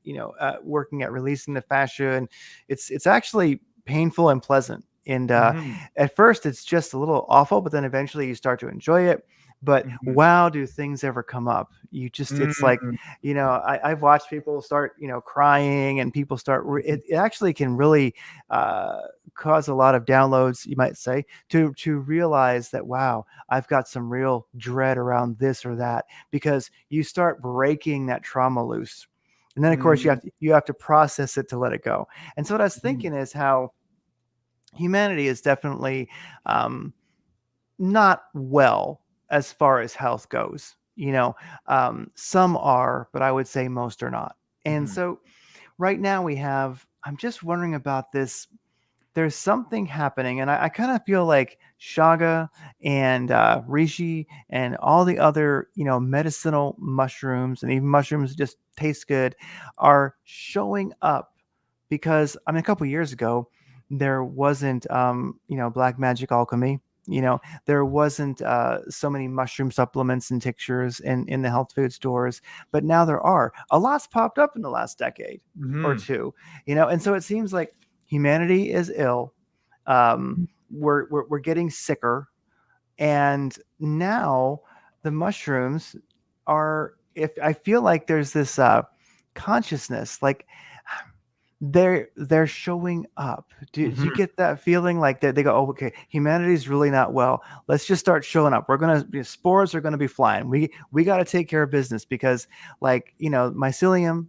working at releasing the fascia, and it's actually painful and pleasant. And at first it's just a little awful, but then eventually you start to enjoy it. But wow, do things ever come up? It's like, I've watched people start, crying, and people start, it actually can really cause a lot of downloads, you might say, to realize that, wow, I've got some real dread around this or that, because you start breaking that trauma loose. And then of course you have to process it to let it go. And so what I was thinking is how humanity is definitely not well as far as health goes. Some are, but I would say most are not. And so right now I'm just wondering about this. There's something happening, and I kind of feel like Chaga and reishi and all the other, medicinal mushrooms, and even mushrooms that just taste good, are showing up because, I mean, a couple years ago, there wasn't, black magic alchemy. There wasn't so many mushroom supplements and tinctures in the health food stores, but now there are. A lot's popped up in the last decade or two, and so it seems like humanity is ill. We're getting sicker, and now the mushrooms are. If I feel like there's this consciousness, like they're showing up. Do you get that feeling like that they go, oh, okay, humanity's really not well, let's just start showing up, spores are gonna be flying, we got to take care of business, because like, mycelium,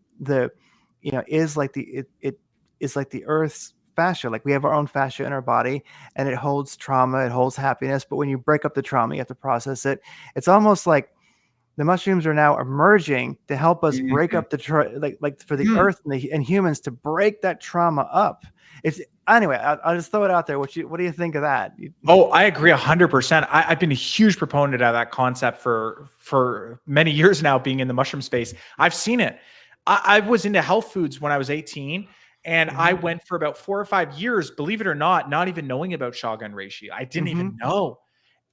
is like it is like the earth's fascia. Like we have our own fascia in our body, and it holds trauma, it holds happiness, but when you break up the trauma, you have to process it. It's almost like the mushrooms are now emerging to help us break up the like for the earth and humans, to break that trauma up. It's anyway. I'll just throw it out there. What do you think of that? Oh, I agree 100%. I've been a huge proponent of that concept for many years now, being in the mushroom space. I've seen it. I was into health foods when I was 18, and I went for about 4 or 5 years, believe it or not even knowing about Chaga and reishi. I didn't even know.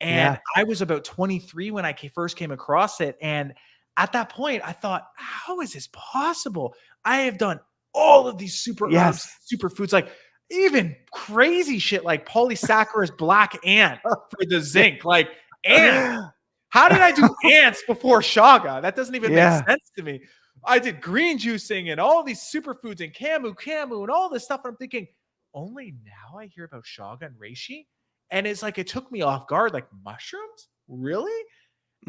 And I was about 23 when I first came across it. And at that point, I thought, how is this possible? I have done all of these super herbs, Yes. superfoods, like even crazy shit like polysaccharide black ant for the Yeah. zinc, like ant. How did I do ants before Chaga? That doesn't even make Yeah. sense to me. I did green juicing and all these superfoods and camu and all this stuff. And I'm thinking, only now I hear about Chaga and reishi. And it's like, it took me off guard. Like, mushrooms? Really?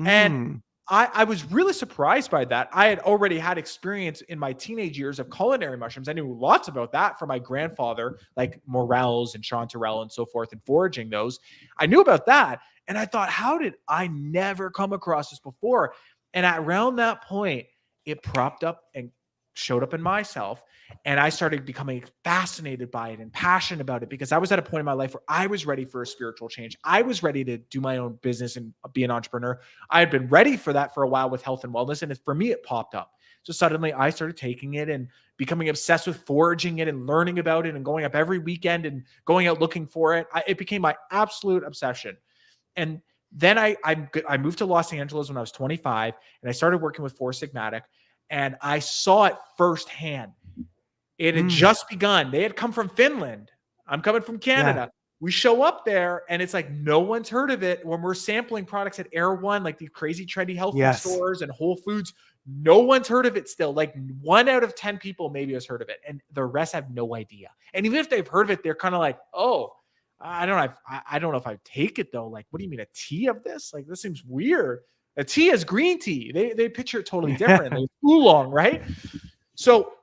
And Mm. I was really surprised by that. I had already had experience in my teenage years of culinary mushrooms. I knew lots about that from my grandfather, like morels and chanterelle and so forth, and foraging those. I knew about that. And I thought, how did I never come across this before? And at around that point, it propped up and showed up in myself. And I started becoming fascinated by it and passionate about it because I was at a point in my life where I was ready for a spiritual change. I was ready to do my own business and be an entrepreneur. I had been ready for that for a while with health and wellness. And for me, it popped up. So suddenly I started taking it and becoming obsessed with foraging it and learning about it and going up every weekend and going out looking for it. It became my absolute obsession. And then I moved to Los Angeles when I was 25 and I started working with Four Sigmatic and I saw it firsthand. It had Mm. just begun. They had come from Finland. I'm coming from Yeah. Canada. We show up there and it's like no one's heard of it. When we're sampling products at Air One, like these crazy trendy health food Yes. stores and Whole Foods, no one's heard of it still. Like 1 out of 10 people maybe has heard of it, and the rest have no idea. And even if they've heard of it, they're kind of like, "Oh, I don't know. I don't know if I take it though. Like, what do you mean a tea of this? Like, this seems weird. A tea is green tea. They picture it totally different. Like oolong, right? So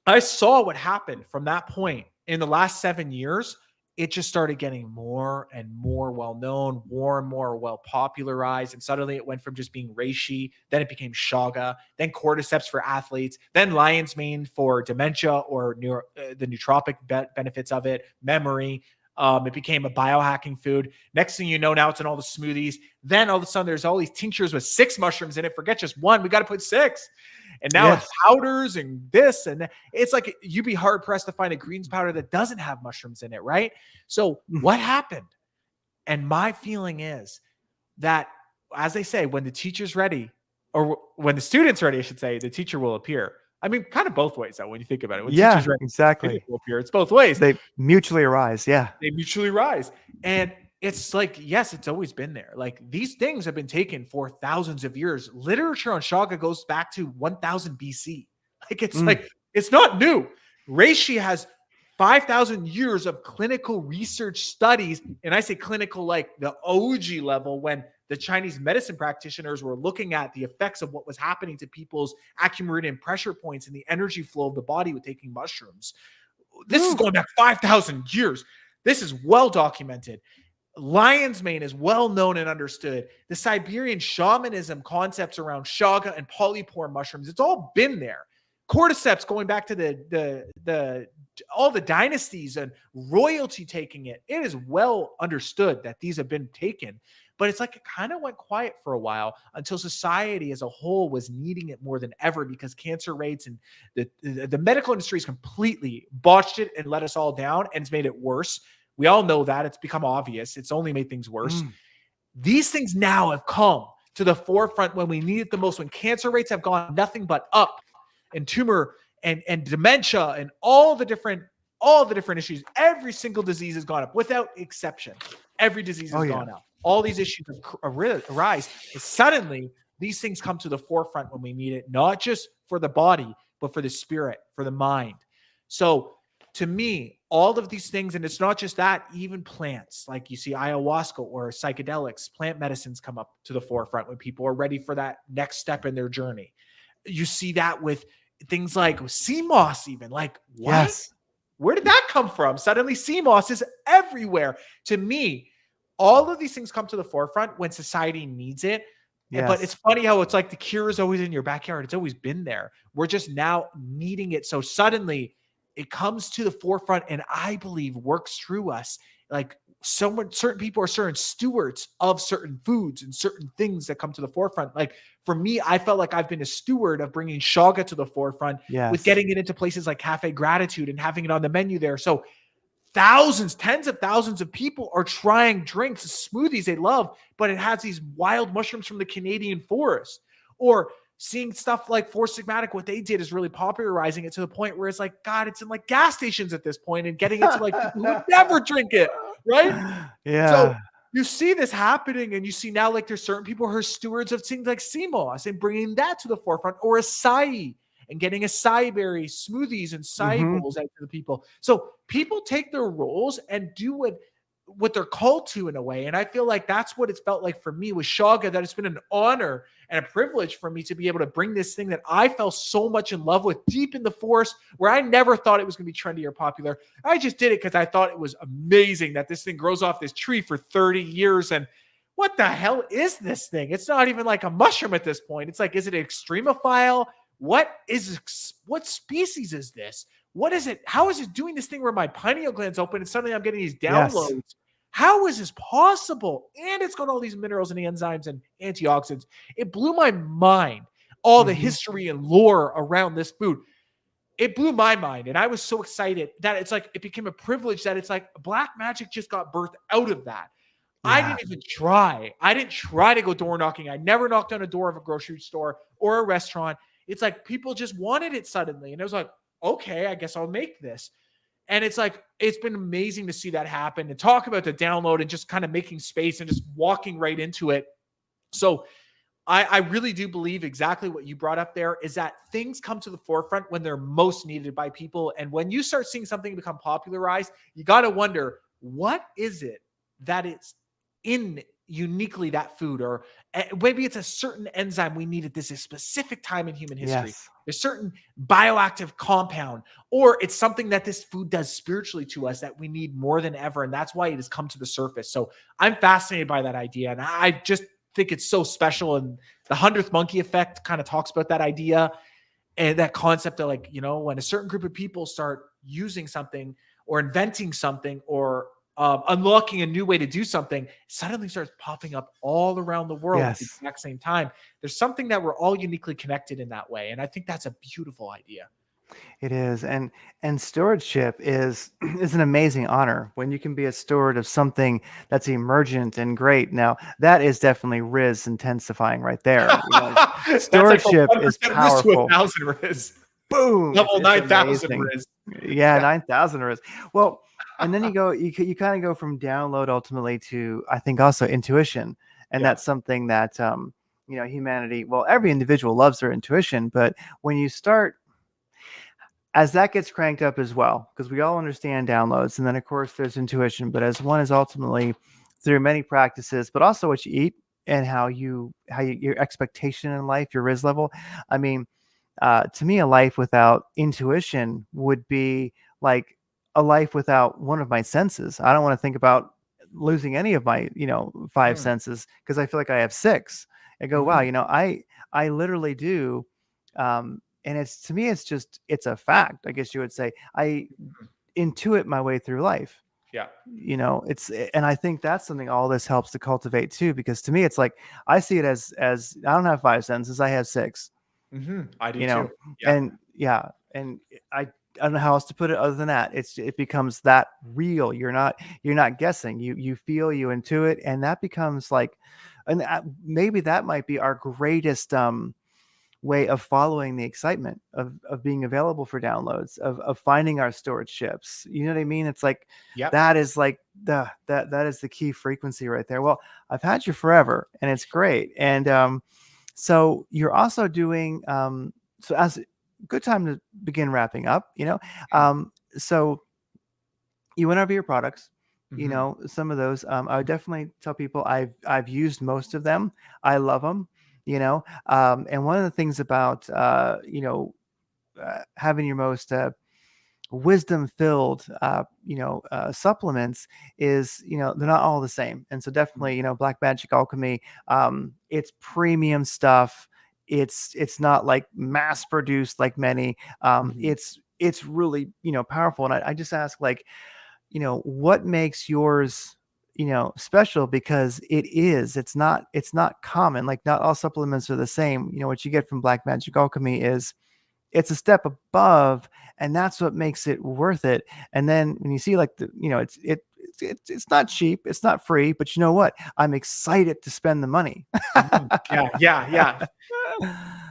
I saw what happened from that point in the last 7 years. It just started getting more and more well known, more and more well popularized. And suddenly it went from just being reishi, then it became Chaga, then cordyceps for athletes, then lion's mane for dementia or the nootropic benefits of it, memory. It became a biohacking food. Next thing you know, now it's in all the smoothies. Then all of a sudden, there's all these tinctures with 6 mushrooms in it. Forget just one. We got to put 6. And now it's Yes. powders and this and that. It's like you'd be hard pressed to find a greens powder that doesn't have mushrooms in it, right? So Mm. what happened? And my feeling is that, as they say, when the teacher's ready, or when the student's ready, I should say, the teacher will appear. I mean, kind of both ways, though, when you think about it. When Yeah, teacher's ready, the student exactly. will appear. It's both ways. They mutually arise. Yeah. They mutually rise. And it's like, yes, it's always been there. Like these things have been taken for thousands of years. Literature on Chaga goes back to 1000 BC. Mm. Like, it's not new. Reishi has 5,000 years of clinical research studies. And I say clinical like the OG level, when the Chinese medicine practitioners were looking at the effects of what was happening to people's acumen pressure points and the energy flow of the body with taking mushrooms. This is Woo. going back 5,000 years. This is well documented. Lion's mane is well known and understood. The Siberian shamanism concepts around Chaga and polypore mushrooms, it's all been there. Cordyceps going back to the all the dynasties and royalty taking it. It is well understood that these have been taken, but it's like it kind of went quiet for a while until society as a whole was needing it more than ever because cancer rates and the medical industry has completely botched it and let us all down, and it's made it worse. We all know that. It's become obvious. It's only made things worse. Mm. These things now have come to the forefront when we need it the most, when cancer rates have gone nothing but up, and tumor and dementia and all the different issues. Every single disease has gone up without exception. Every disease Oh has yeah. gone up. All these issues arise. And suddenly, these things come to the forefront when we need it, not just for the body, but for the spirit, for the mind. So to me, all of these things, and it's not just that, even plants, like you see ayahuasca or psychedelics, plant medicines come up to the forefront when people are ready for that next step in their journey. You see that with things like sea moss, even like, what? Yes. Where did that come from? Suddenly, sea moss is everywhere. To me, all of these things come to the forefront when society needs it. But it's Yes. funny how it's like the cure is always in your backyard. It's always been there. We're just now needing it. So suddenly it comes to the forefront and I believe works through us. Like certain people are certain stewards of certain foods and certain things that come to the forefront. Like for me, I felt like I've been a steward of bringing Chaga to the forefront with Yes. getting it into places like Cafe Gratitude and having it on the menu there. So thousands, tens of thousands of people are trying drinks, smoothies they love, but it has these wild mushrooms from the Canadian forest. Or seeing stuff like Four Sigmatic, what they did is really popularizing it to the point where it's like, God, it's in like gas stations at this point and getting it to like people who would never drink it, right? So Yeah. you see this happening, and you see now like there's certain people who are stewards of things like sea moss and bringing that to the forefront, or acai and getting acai berry smoothies and acai Mhm. bowls out to the people. So people take their roles and do what they're called to in a way. And I feel like that's what it's felt like for me with Chaga, that it's been an honor and a privilege for me to be able to bring this thing that I fell so much in love with deep in the forest, where I never thought it was going to be trendy or popular. I just did it because I thought it was amazing that this thing grows off this tree for 30 years. And what the hell is this thing? It's not even like a mushroom at this point. It's like, is it an extremophile? What species is this? What is it? How is it doing this thing where my pineal gland's open and suddenly I'm getting these Yes. downloads? How is this possible? And it's got all these minerals and enzymes and antioxidants. It blew my mind, all the Mhm. history and lore around this food. It blew my mind. And I was so excited that it's like, it became a privilege that it's like black magic just got birthed out of that. I Yeah. didn't even try. I didn't try to go door knocking. I never knocked on a door of a grocery store or a restaurant. It's like people just wanted it suddenly. And it was like, okay, I guess I'll make this. And it's like, it's been amazing to see that happen and talk about the download and just kind of making space and just walking right into it. So I really do believe exactly what you brought up there is that things come to the forefront when they're most needed by people. And when you start seeing something become popularized, you got to wonder, what is it that it's in uniquely that food? Or maybe it's a certain enzyme we need at this specific time in human history. Yes. There's certain bioactive compound, or it's something that this food does spiritually to us that we need more than ever. And that's why it has come to the surface. So I'm fascinated by that idea. And I just think it's so special. And the 100th monkey effect kind of talks about that idea and that concept of like, when a certain group of people start using something or inventing something or unlocking a new way to do something, suddenly starts popping up all around the world at the Yes. exact same time. There's something that we're all uniquely connected in that way. And I think that's a beautiful idea. It is, and stewardship is is an amazing honor when you can be a steward of something that's emergent and great. Now, that is definitely Riz intensifying right there. That's like a Stewardship is 1% Riz to powerful. 1,000 Riz. Boom! Level It's 9,000 amazing. Riz. Yeah, Yeah. 9,000 Riz. Well, and then you kind of go from download ultimately to, I think, also intuition, and Yeah. that's something that humanity. Well, every individual loves their intuition, but when you start as that gets cranked up as well, because we all understand downloads, and then of course there's intuition, but as one is ultimately through many practices, but also what you eat and your expectation in life, your riz level. I mean, to me, a life without intuition would be like a life without one of my senses. I don't want to think about losing any of my five Mm. senses, because I feel like I have six. I go, wow, Mhm. I literally do. And it's, to me, it's a fact, I guess you would say. I Mhm. intuit my way through life. Yeah. And I think that's something all this helps to cultivate too, because to me it's like I see it as I don't have five senses, I have six. I do you know too. Yeah. and yeah, and I don't know how else to put it other than that. It becomes that real. You're not guessing. You feel, you intuit, and that becomes like, and maybe that might be our greatest way of following the excitement of being available for downloads, of finding our storage ships. You know what I mean? It's like Yep. that is like that is the key frequency right there. Well, I've had you forever, and it's great. And so you're also doing so as good time to begin wrapping up. So you went over your products. Mhm. Some of those, I would definitely tell people I've used most of them. I love them. And one of the things about having your most wisdom filled supplements is, they're not all the same. And so Mhm. definitely, Black Magic Alchemy, it's premium stuff. It's not like mass produced like many. Mhm. It's really, powerful. And I just ask, like, what makes yours special, because it's not common. Like, not all supplements are the same. What you get from Black Magic Alchemy is, it's a step above, and that's what makes it worth it. And then when you see, like, it's not cheap, it's not free, but you know what, I'm excited to spend the money. Mhm. Yeah, yeah, yeah.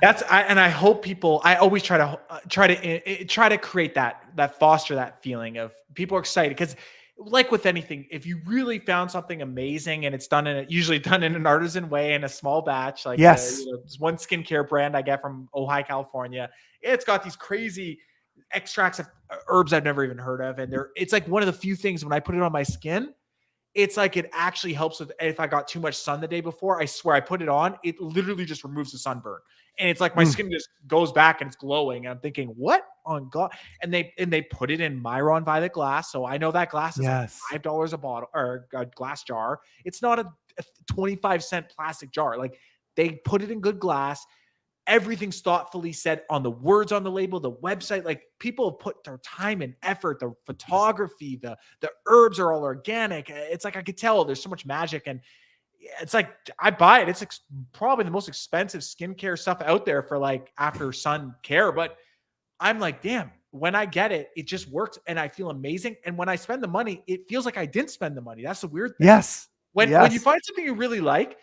I hope people, I always try to create that foster that feeling of people are excited. Cause like with anything, if you really found something amazing and it's usually done in an artisan way in a small batch, like Yes. this one skincare brand I get from Ojai, California, it's got these crazy extracts of herbs I've never even heard of. And it's like one of the few things when I put it on my skin, it's like it actually helps with if I got too much sun the day before. I swear I put it on, it literally just removes the sunburn. And it's like my Mm, skin just goes back and it's glowing. And I'm thinking, what on God? And they put it in Myron Violet glass. So I know that glass is like yes. $5 a bottle or a glass jar. It's not a 25-cent plastic jar. Like they put it in good glass. Everything's thoughtfully said on the words on the label, the website. Like people have put their time and effort, the photography, the herbs are all organic. It's like I could tell there's so much magic, and it's like I buy it. It's probably the most expensive skincare stuff out there for like after sun care, but I'm like, damn. When I get it, it just works, and I feel amazing. And when I spend the money, it feels like I didn't spend the money. That's the weird thing. Yes. When you Yes. find something you really like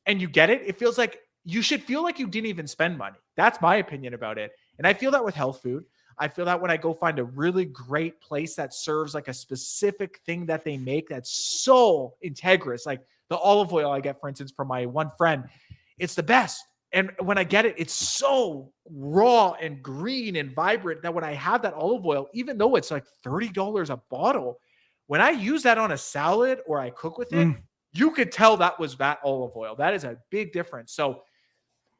and you get it, it feels like you should feel like you didn't even spend money. That's my opinion about it. And I feel that with health food. I feel that when I go find a really great place that serves like a specific thing that they make that's so integrous, like the olive oil I get, for instance, from my one friend, it's the best. And when I get it, it's so raw and green and vibrant that when I have that olive oil, even though it's like $30 a bottle, when I use that on a salad or I cook with it, Mm, you could tell that was that olive oil. That is a big difference. So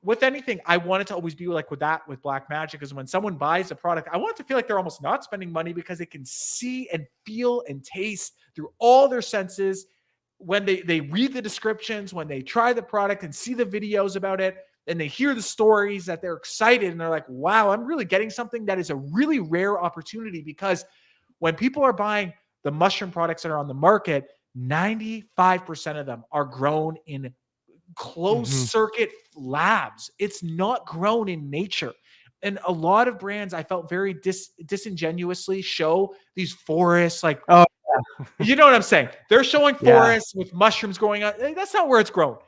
with anything, I want it to always be like with Black Magic is when someone buys a product, I want it to feel like they're almost not spending money because they can see and feel and taste through all their senses when they read the descriptions, when they try the product and see the videos about it, and they hear the stories that they're excited and they're like, wow, I'm really getting something that is a really rare opportunity. Because when people are buying the mushroom products that are on the market, 95% of them are grown in closed mhm. circuit labs. It's not grown in nature. And a lot of brands I felt very disingenuously show these forests, like, Oh, you know what I'm saying? They're showing yeah. forests with mushrooms going on. That's not where it's grown.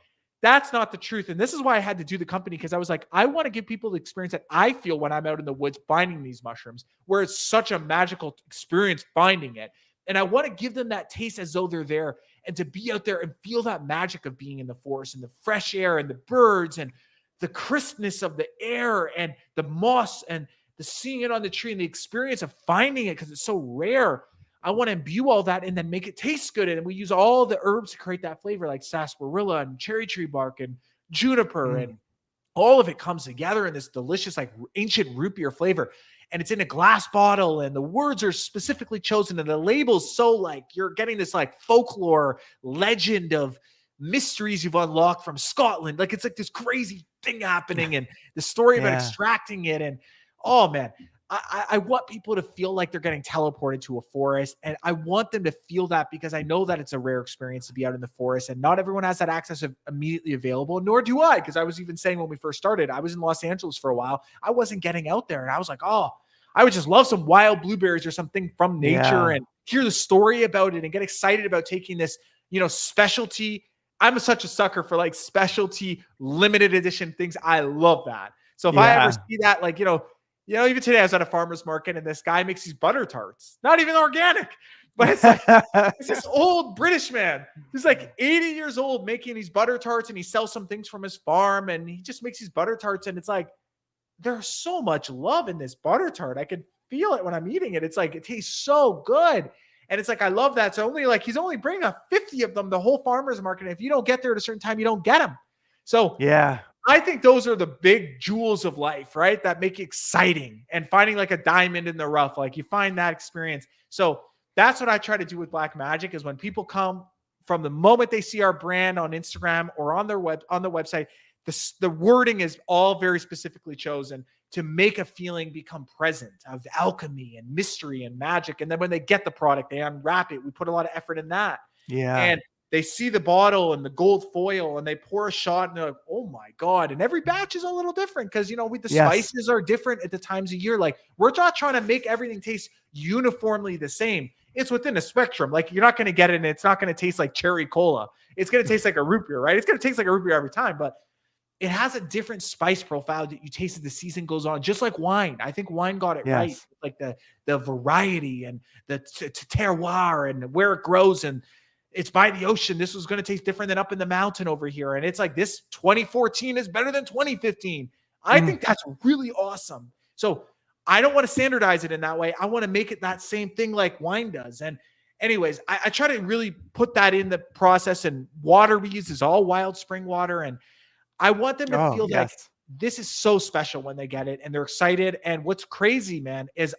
That's not the truth. And this is why I had to do the company, because I was like, I want to give people the experience that I feel when I'm out in the woods finding these mushrooms, where it's such a magical experience finding it. And I want to give them that taste as though they're there, and to be out there and feel that magic of being in the forest and the fresh air and the birds and the crispness of the air and the moss and the seeing it on the tree and the experience of finding it because it's so rare. I want to imbue all that and then make it taste good. And we use all the herbs to create that flavor, like sarsaparilla and cherry tree bark and juniper, Mm, and all of it comes together in this delicious, like ancient root beer flavor. And it's in a glass bottle, and the words are specifically chosen, and the label's so like you're getting this like folklore legend of mysteries you've unlocked from Scotland. Like it's like this crazy thing happening, and the story about yeah. extracting it. And oh man, I want people to feel like they're getting teleported to a forest, and I want them to feel that because I know that it's a rare experience to be out in the forest, and not everyone has that access immediately available, nor do I. Because I was even saying when we first started, I was in Los Angeles for a while. I wasn't getting out there, and I was like, oh, I would just love some wild blueberries or something from nature Yeah. and hear the story about it and get excited about taking this, specialty. I'm such a sucker for like specialty limited edition things. I love that. So if I ever Yeah. see that, like, even today I was at a farmer's market and this guy makes these butter tarts, not even organic, but it's like, it's this old British man. He's like 80 years old making these butter tarts, and he sells some things from his farm, and he just makes these butter tarts. And it's like, there's so much love in this butter tart. I can feel it when I'm eating it. It's like, it tastes so good. And it's like, I love that. So he's only bringing up 50 of them, the whole farmer's market. And if you don't get there at a certain time, you don't get them. So Yeah. I think those are the big jewels of life, right? That make it exciting, and finding like a diamond in the rough. Like you find that experience. So that's what I try to do with Black Magic is when people come, from the moment they see our brand on Instagram or on the website, the wording is all very specifically chosen to make a feeling become present of alchemy and mystery and magic. And then when they get the product, they unwrap it. We put a lot of effort in that. Yeah. And they see the bottle and the gold foil, and they pour a shot, and they're like, oh my God. And every batch is a little different because, the Yes. spices are different at the times of year. Like we're not trying to make everything taste uniformly the same. It's within a spectrum. Like you're not going to get it, and it's not going to taste like cherry cola. It's going to taste like a root beer, right? It's going to taste like a root beer every time, but it has a different spice profile that you taste as the season goes on, just like wine. I think wine got it right, Yes. like the variety and the terroir and where it grows, and it's by the ocean. This was going to taste different than up in the mountain over here, and it's like this 2014 is better than 2015. I Mm. think that's really awesome. So I don't want to standardize it in that way. I want to make it that same thing like wine does. And anyways, I try to really put that in the process. And water we use is all wild spring water, and I want them to Oh, feel like yes. this is so special when they get it and they're excited. And what's crazy, man, is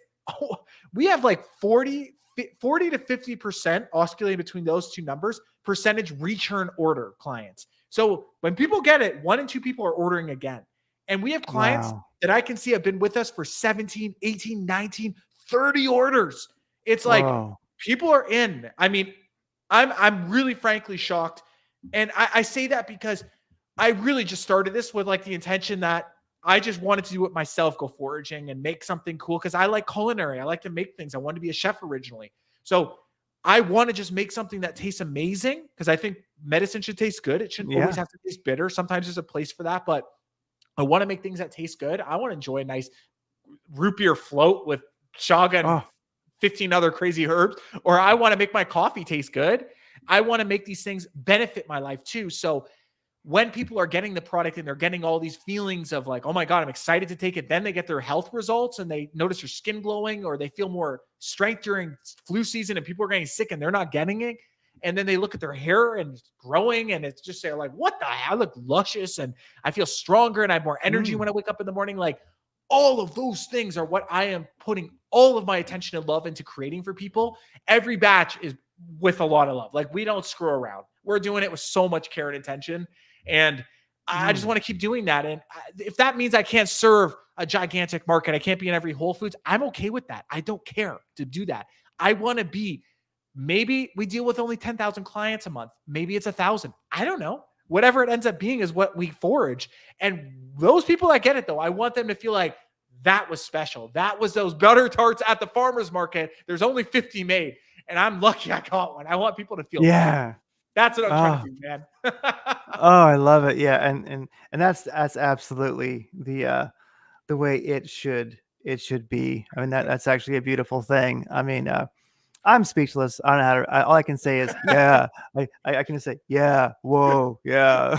we have like 40 to 50% oscillating between those two numbers, percentage return order clients. So when people get it, 1 and 2 people are ordering again. And we have clients Wow. that I can see have been with us for 17, 18, 19, 30 orders. It's like Whoa. people are in. I mean, I'm really frankly shocked. And I say that because I really just started this with like the intention that I just wanted to do it myself, go foraging and make something cool because I like culinary. I like to make things. I wanted to be a chef originally. So I want to just make something that tastes amazing because I think medicine should taste good. It shouldn't always Yeah. have to taste bitter. Sometimes there's a place for that, but I want to make things that taste good. I want to enjoy a nice root beer float with chaga and Oh, 15 other crazy herbs, or I want to make my coffee taste good. I want to make these things benefit my life too. So when people are getting the product and they're getting all these feelings of like, oh my God, I'm excited to take it. Then they get their health results and they notice their skin glowing, or they feel more strength during flu season and people are getting sick and they're not getting it. And then they look at their hair and it's growing and it's just, they're like, what the hell? I look luscious and I feel stronger and I have more energy mm. when I wake up in the morning. Like all of those things are what I am putting all of my attention and love into creating for people. Every batch is with a lot of love. Like we don't screw around. We're doing it with so much care and attention. And I just Mm. want to keep doing that. And if that means I can't serve a gigantic market, I can't be in every Whole Foods, I'm okay with that. I don't care to do that. I want to be, maybe we deal with only 10,000 clients a month. Maybe it's 1,000. I don't know. Whatever it ends up being is what we forage. And those people that get it, though, I want them to feel like that was special. That was those butter tarts at the farmer's market. There's only 50 made. And I'm lucky I got one. I want people to feel that. Yeah. That's what I'm trying Oh, to do, man. oh, I love it. Yeah. And that's absolutely the way it should be. I mean, that's actually a beautiful thing. I mean, I'm speechless. I don't know how to, all I can say is, yeah. I can just say, yeah, whoa, yeah.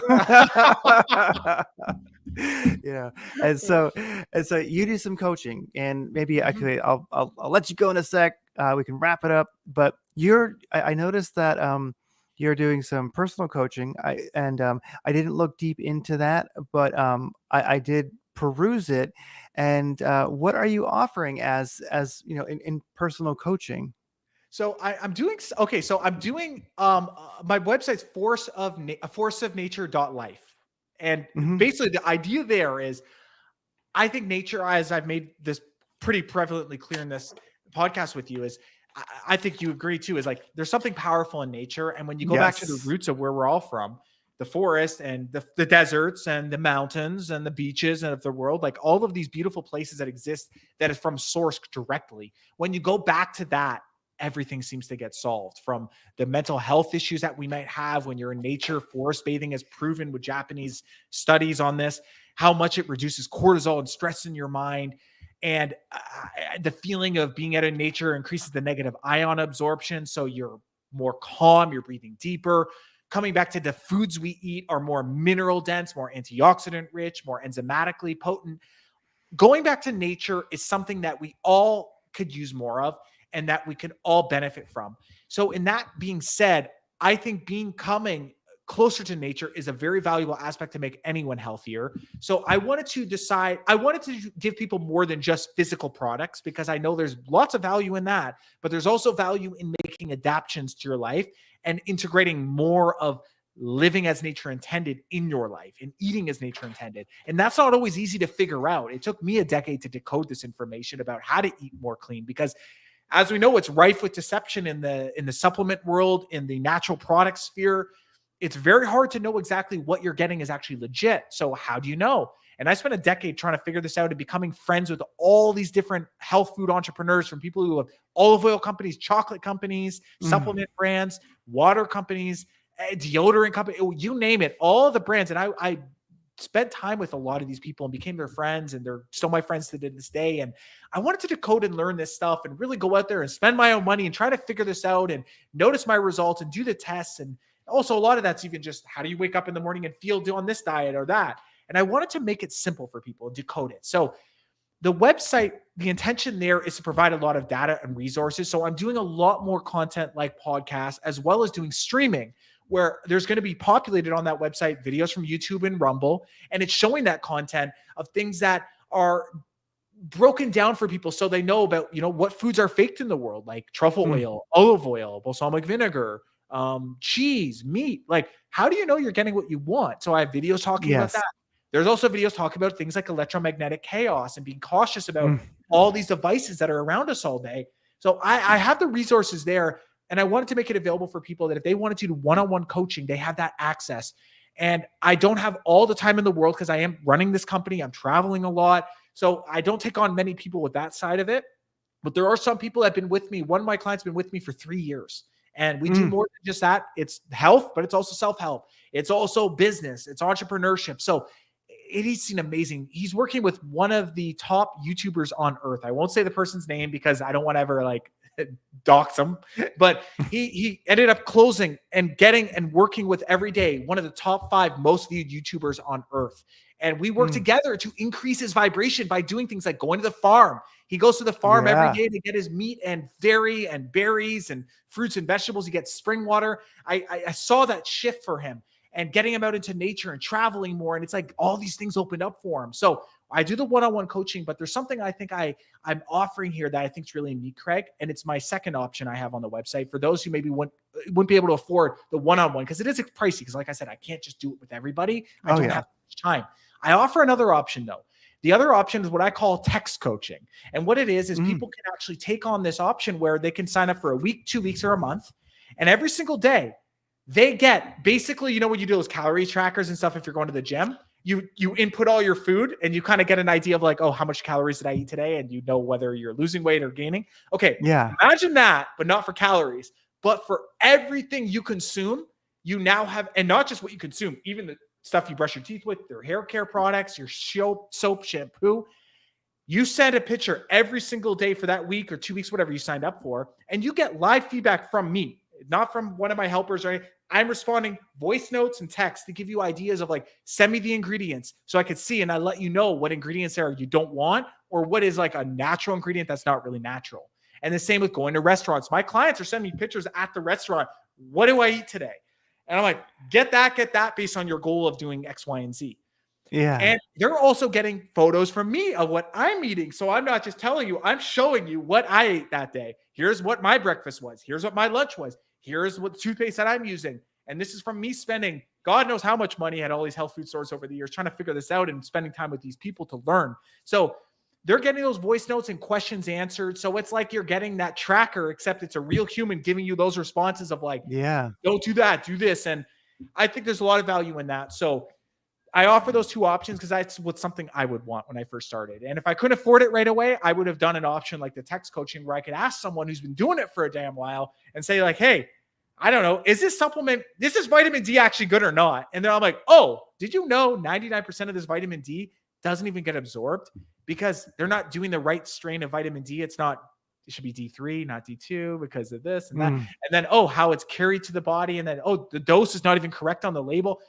Yeah. And so you do some coaching, and maybe Mhm. I'll let you go in a sec. We can wrap it up. But I noticed that you're doing some personal coaching. I didn't look deep into that, but I did peruse it. And what are you offering as in personal coaching? So I'm doing okay. So I'm doing my website's forceofnature.life, and Hmm. basically the idea there is I think nature, as I've made this pretty prevalently clear in this podcast with you, is I think you agree too, is like there's something powerful in nature. And when you go back to the Yes. roots of where we're all from, the forest and the deserts and the mountains and the beaches and of the world, like all of these beautiful places that exist that is from source directly. When you go back to that, everything seems to get solved, from the mental health issues that we might have when you're in nature. Forest bathing has proven with Japanese studies on this, how much it reduces cortisol and stress in your mind. And the feeling of being out in nature increases the negative ion absorption. So you're more calm, you're breathing deeper. Coming back to the foods we eat are more mineral dense, more antioxidant rich, more enzymatically potent. Going back to nature is something that we all could use more of and that we could all benefit from. So, in that being said, I think becoming closer to nature is a very valuable aspect to make anyone healthier. So, I wanted to give people more than just physical products, because I know there's lots of value in that, but there's also value in making adaptations to your life and integrating more of living as nature intended in your life and eating as nature intended. And that's not always easy to figure out. It took me a decade to decode this information about how to eat more clean, because as we know, it's rife with deception in the supplement world, in the natural product sphere. It's very hard to know exactly what you're getting is actually legit. So how do you know? And I spent a decade trying to figure this out and becoming friends with all these different health food entrepreneurs, from people who have olive oil companies, chocolate companies, Mm. supplement brands, water companies, deodorant company, you name it, all the brands. And I spent time with a lot of these people and became their friends, and they're still my friends to this day. And I wanted to decode and learn this stuff and really go out there and spend my own money and try to figure this out and notice my results and do the tests. And also a lot of that's even just how do you wake up in the morning and feel on this diet or that. And I wanted to make it simple for people and decode it. So the website, the intention there is to provide a lot of data and resources. So I'm doing a lot more content like podcasts, as well as doing streaming, where there's going to be populated on that website videos from YouTube and Rumble. And it's showing that content of things that are broken down for people so they know about, what foods are faked in the world, like truffle oil, olive oil, balsamic vinegar, cheese, meat. Like, how do you know you're getting what you want? So I have videos talking about that. There's also videos talking about things like electromagnetic chaos and being cautious about all these devices that are around us all day. So I have the resources there, and I wanted to make it available for people that if they wanted to do one-on-one coaching, they have that access. And I don't have all the time in the world because I am running this company. I'm traveling a lot. So I don't take on many people with that side of it. But there are some people that have been with me. One of my clients has been with me for 3 years. And we do more than just that. It's health, but it's also self-help. It's also business. It's entrepreneurship. So he's amazing. He's working with one of the top YouTubers on earth. I won't say the person's name because I don't want to ever dox him, but he ended up closing and getting and working with every day one of the top 5 most viewed YouTubers on earth. And we work together to increase his vibration by doing things like going to the farm. He goes to the farm every day to get his meat and dairy and berries and fruits and vegetables. He gets spring water. I saw that shift for him, and getting him out into nature and traveling more. And it's like all these things opened up for him. So I do the one-on-one coaching, but there's something I think I'm offering here that I think is really neat, Craig. And it's my second option I have on the website for those who maybe wouldn't be able to afford the one-on-one, because it is pricey. Because like I said, I can't just do it with everybody. I don't have much time. I offer another option though. The other option is what I call text coaching. And what it is people can actually take on this option where they can sign up for a week, 2 weeks, or a month. And every single day, they get basically, when you do those calorie trackers and stuff, if you're going to the gym, you input all your food and you kind of get an idea of like, oh, how much calories did I eat today? And you know whether you're losing weight or gaining. Okay. Yeah. Imagine that, but not for calories, but for everything you consume, you now have, and not just what you consume, even the stuff you brush your teeth with, your hair care products, your soap, shampoo. You send a picture every single day for that week or 2 weeks, whatever you signed up for, and you get live feedback from me, not from one of my helpers or anything. I'm responding voice notes and text to give you ideas of like, send me the ingredients so I could see, and I let you know what ingredients there are you don't want, or what is like a natural ingredient that's not really natural. And the same with going to restaurants. My clients are sending me pictures at the restaurant. What do I eat today? And I'm like, get that based on your goal of doing X, Y, and Z. Yeah. And they're also getting photos from me of what I'm eating. So I'm not just telling you, I'm showing you what I ate that day. Here's what my breakfast was. Here's what my lunch was. Here's what toothpaste that I'm using. And this is from me spending God knows how much money at all these health food stores over the years trying to figure this out and spending time with these people to learn. So they're getting those voice notes and questions answered. So it's like you're getting that tracker, except it's a real human giving you those responses of like, don't do that, do this. And I think there's a lot of value in that. So I offer those 2 options because that's what's something I would want when I first started. And if I couldn't afford it right away, I would have done an option like the text coaching where I could ask someone who's been doing it for a damn while and say like, hey, I don't know, is this vitamin D actually good or not? And then I'm like, oh, did you know 99% of this vitamin D doesn't even get absorbed because they're not doing the right strain of vitamin D. It should be D3, not D2 because of this and that. And then, oh, how it's carried to the body. And then, oh, the dose is not even correct on the label.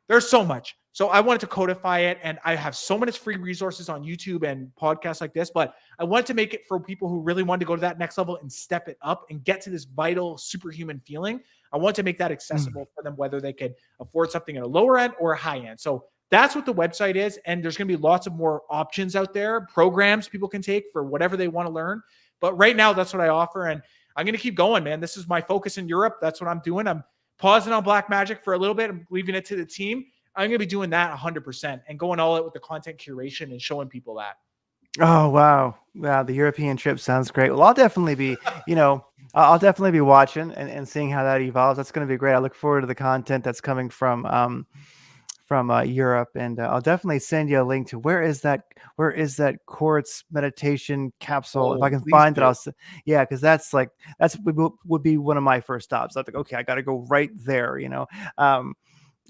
There's so much. So I wanted to codify it, and I have so many free resources on YouTube and podcasts like this, but I wanted to make it for people who really wanted to go to that next level and step it up and get to this vital superhuman feeling. I want to make that accessible for them, whether they could afford something at a lower end or a high end. So that's what the website is. And there's going to be lots of more options out there, programs people can take for whatever they want to learn. But right now, that's what I offer. And I'm going to keep going, man. This is my focus in Europe. That's what I'm doing. I'm pausing on Black Magic for a little bit. I'm leaving it to the team. I'm going to be doing that 100% and going all out with the content curation and showing people that. Oh, wow. Wow. The European trip sounds great. Well, I'll definitely be, I'll definitely be watching and seeing how that evolves. That's going to be great. I look forward to the content that's coming from Europe, and I'll definitely send you a link to where is that quartz meditation capsule. If I can find it, because that's would be one of my first stops. I think, okay, I got to go right there,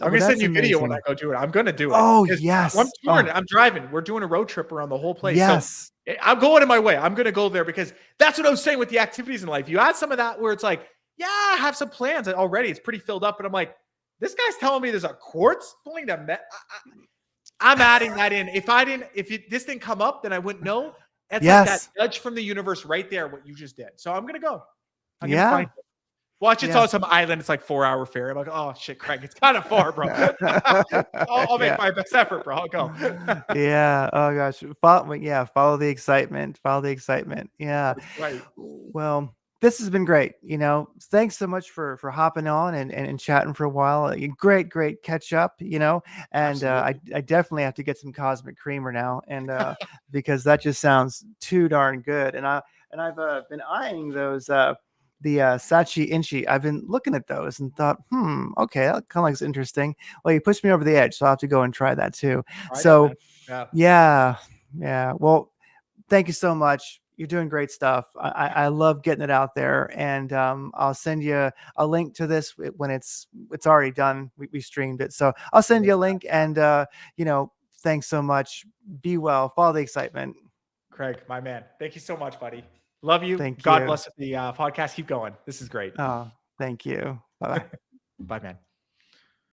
I'm Well, gonna send that's you video when I amazing. go do it. I'm gonna do it. Oh, I'm yes. touring. Oh, I'm driving. We're doing a road trip around the whole place. So yes. I'm going in my way. I'm gonna go there because that's what I was saying with the activities in life. You add some of that where it's like, yeah, I have some plans already. It's pretty filled up, but I'm like, this guy's telling me there's a quartz pulling that. I'm adding that in. If this didn't come up, then I wouldn't know. It's like that Yes. nudge from the universe right there, what you just did. So I'm gonna go. I'm gonna find Yeah. it. Watch, it's on Yes. some island. It's like 4-hour ferry. I'm like, oh shit, Craig, it's kind of far, bro. I'll make Yeah. my best effort, bro. I'll go. Yeah. Oh gosh. Follow the excitement. Follow the excitement. Yeah. That's right. Well, this has been great. Thanks so much for hopping on and chatting for a while. Great catch up. And Absolutely. I definitely have to get some cosmic creamer now, and because that just sounds too darn good. And I've been eyeing those. The Sachi Inchi. I've been looking at those and thought, okay, that kind of looks interesting. Well, you pushed me over the edge, so I'll have to go and try that too. Try that, man. So, Yeah. yeah, yeah. Well, thank you so much. You're doing great stuff. I love getting it out there, and I'll send you a link to this when it's already done. We streamed it, so I'll send you a link. And thanks so much. Be well. Follow the excitement. Craig, my man. Thank you so much, buddy. Love you. Thank God you. bless the podcast. Keep going. This is great. Oh, thank you. Bye bye. Bye, man.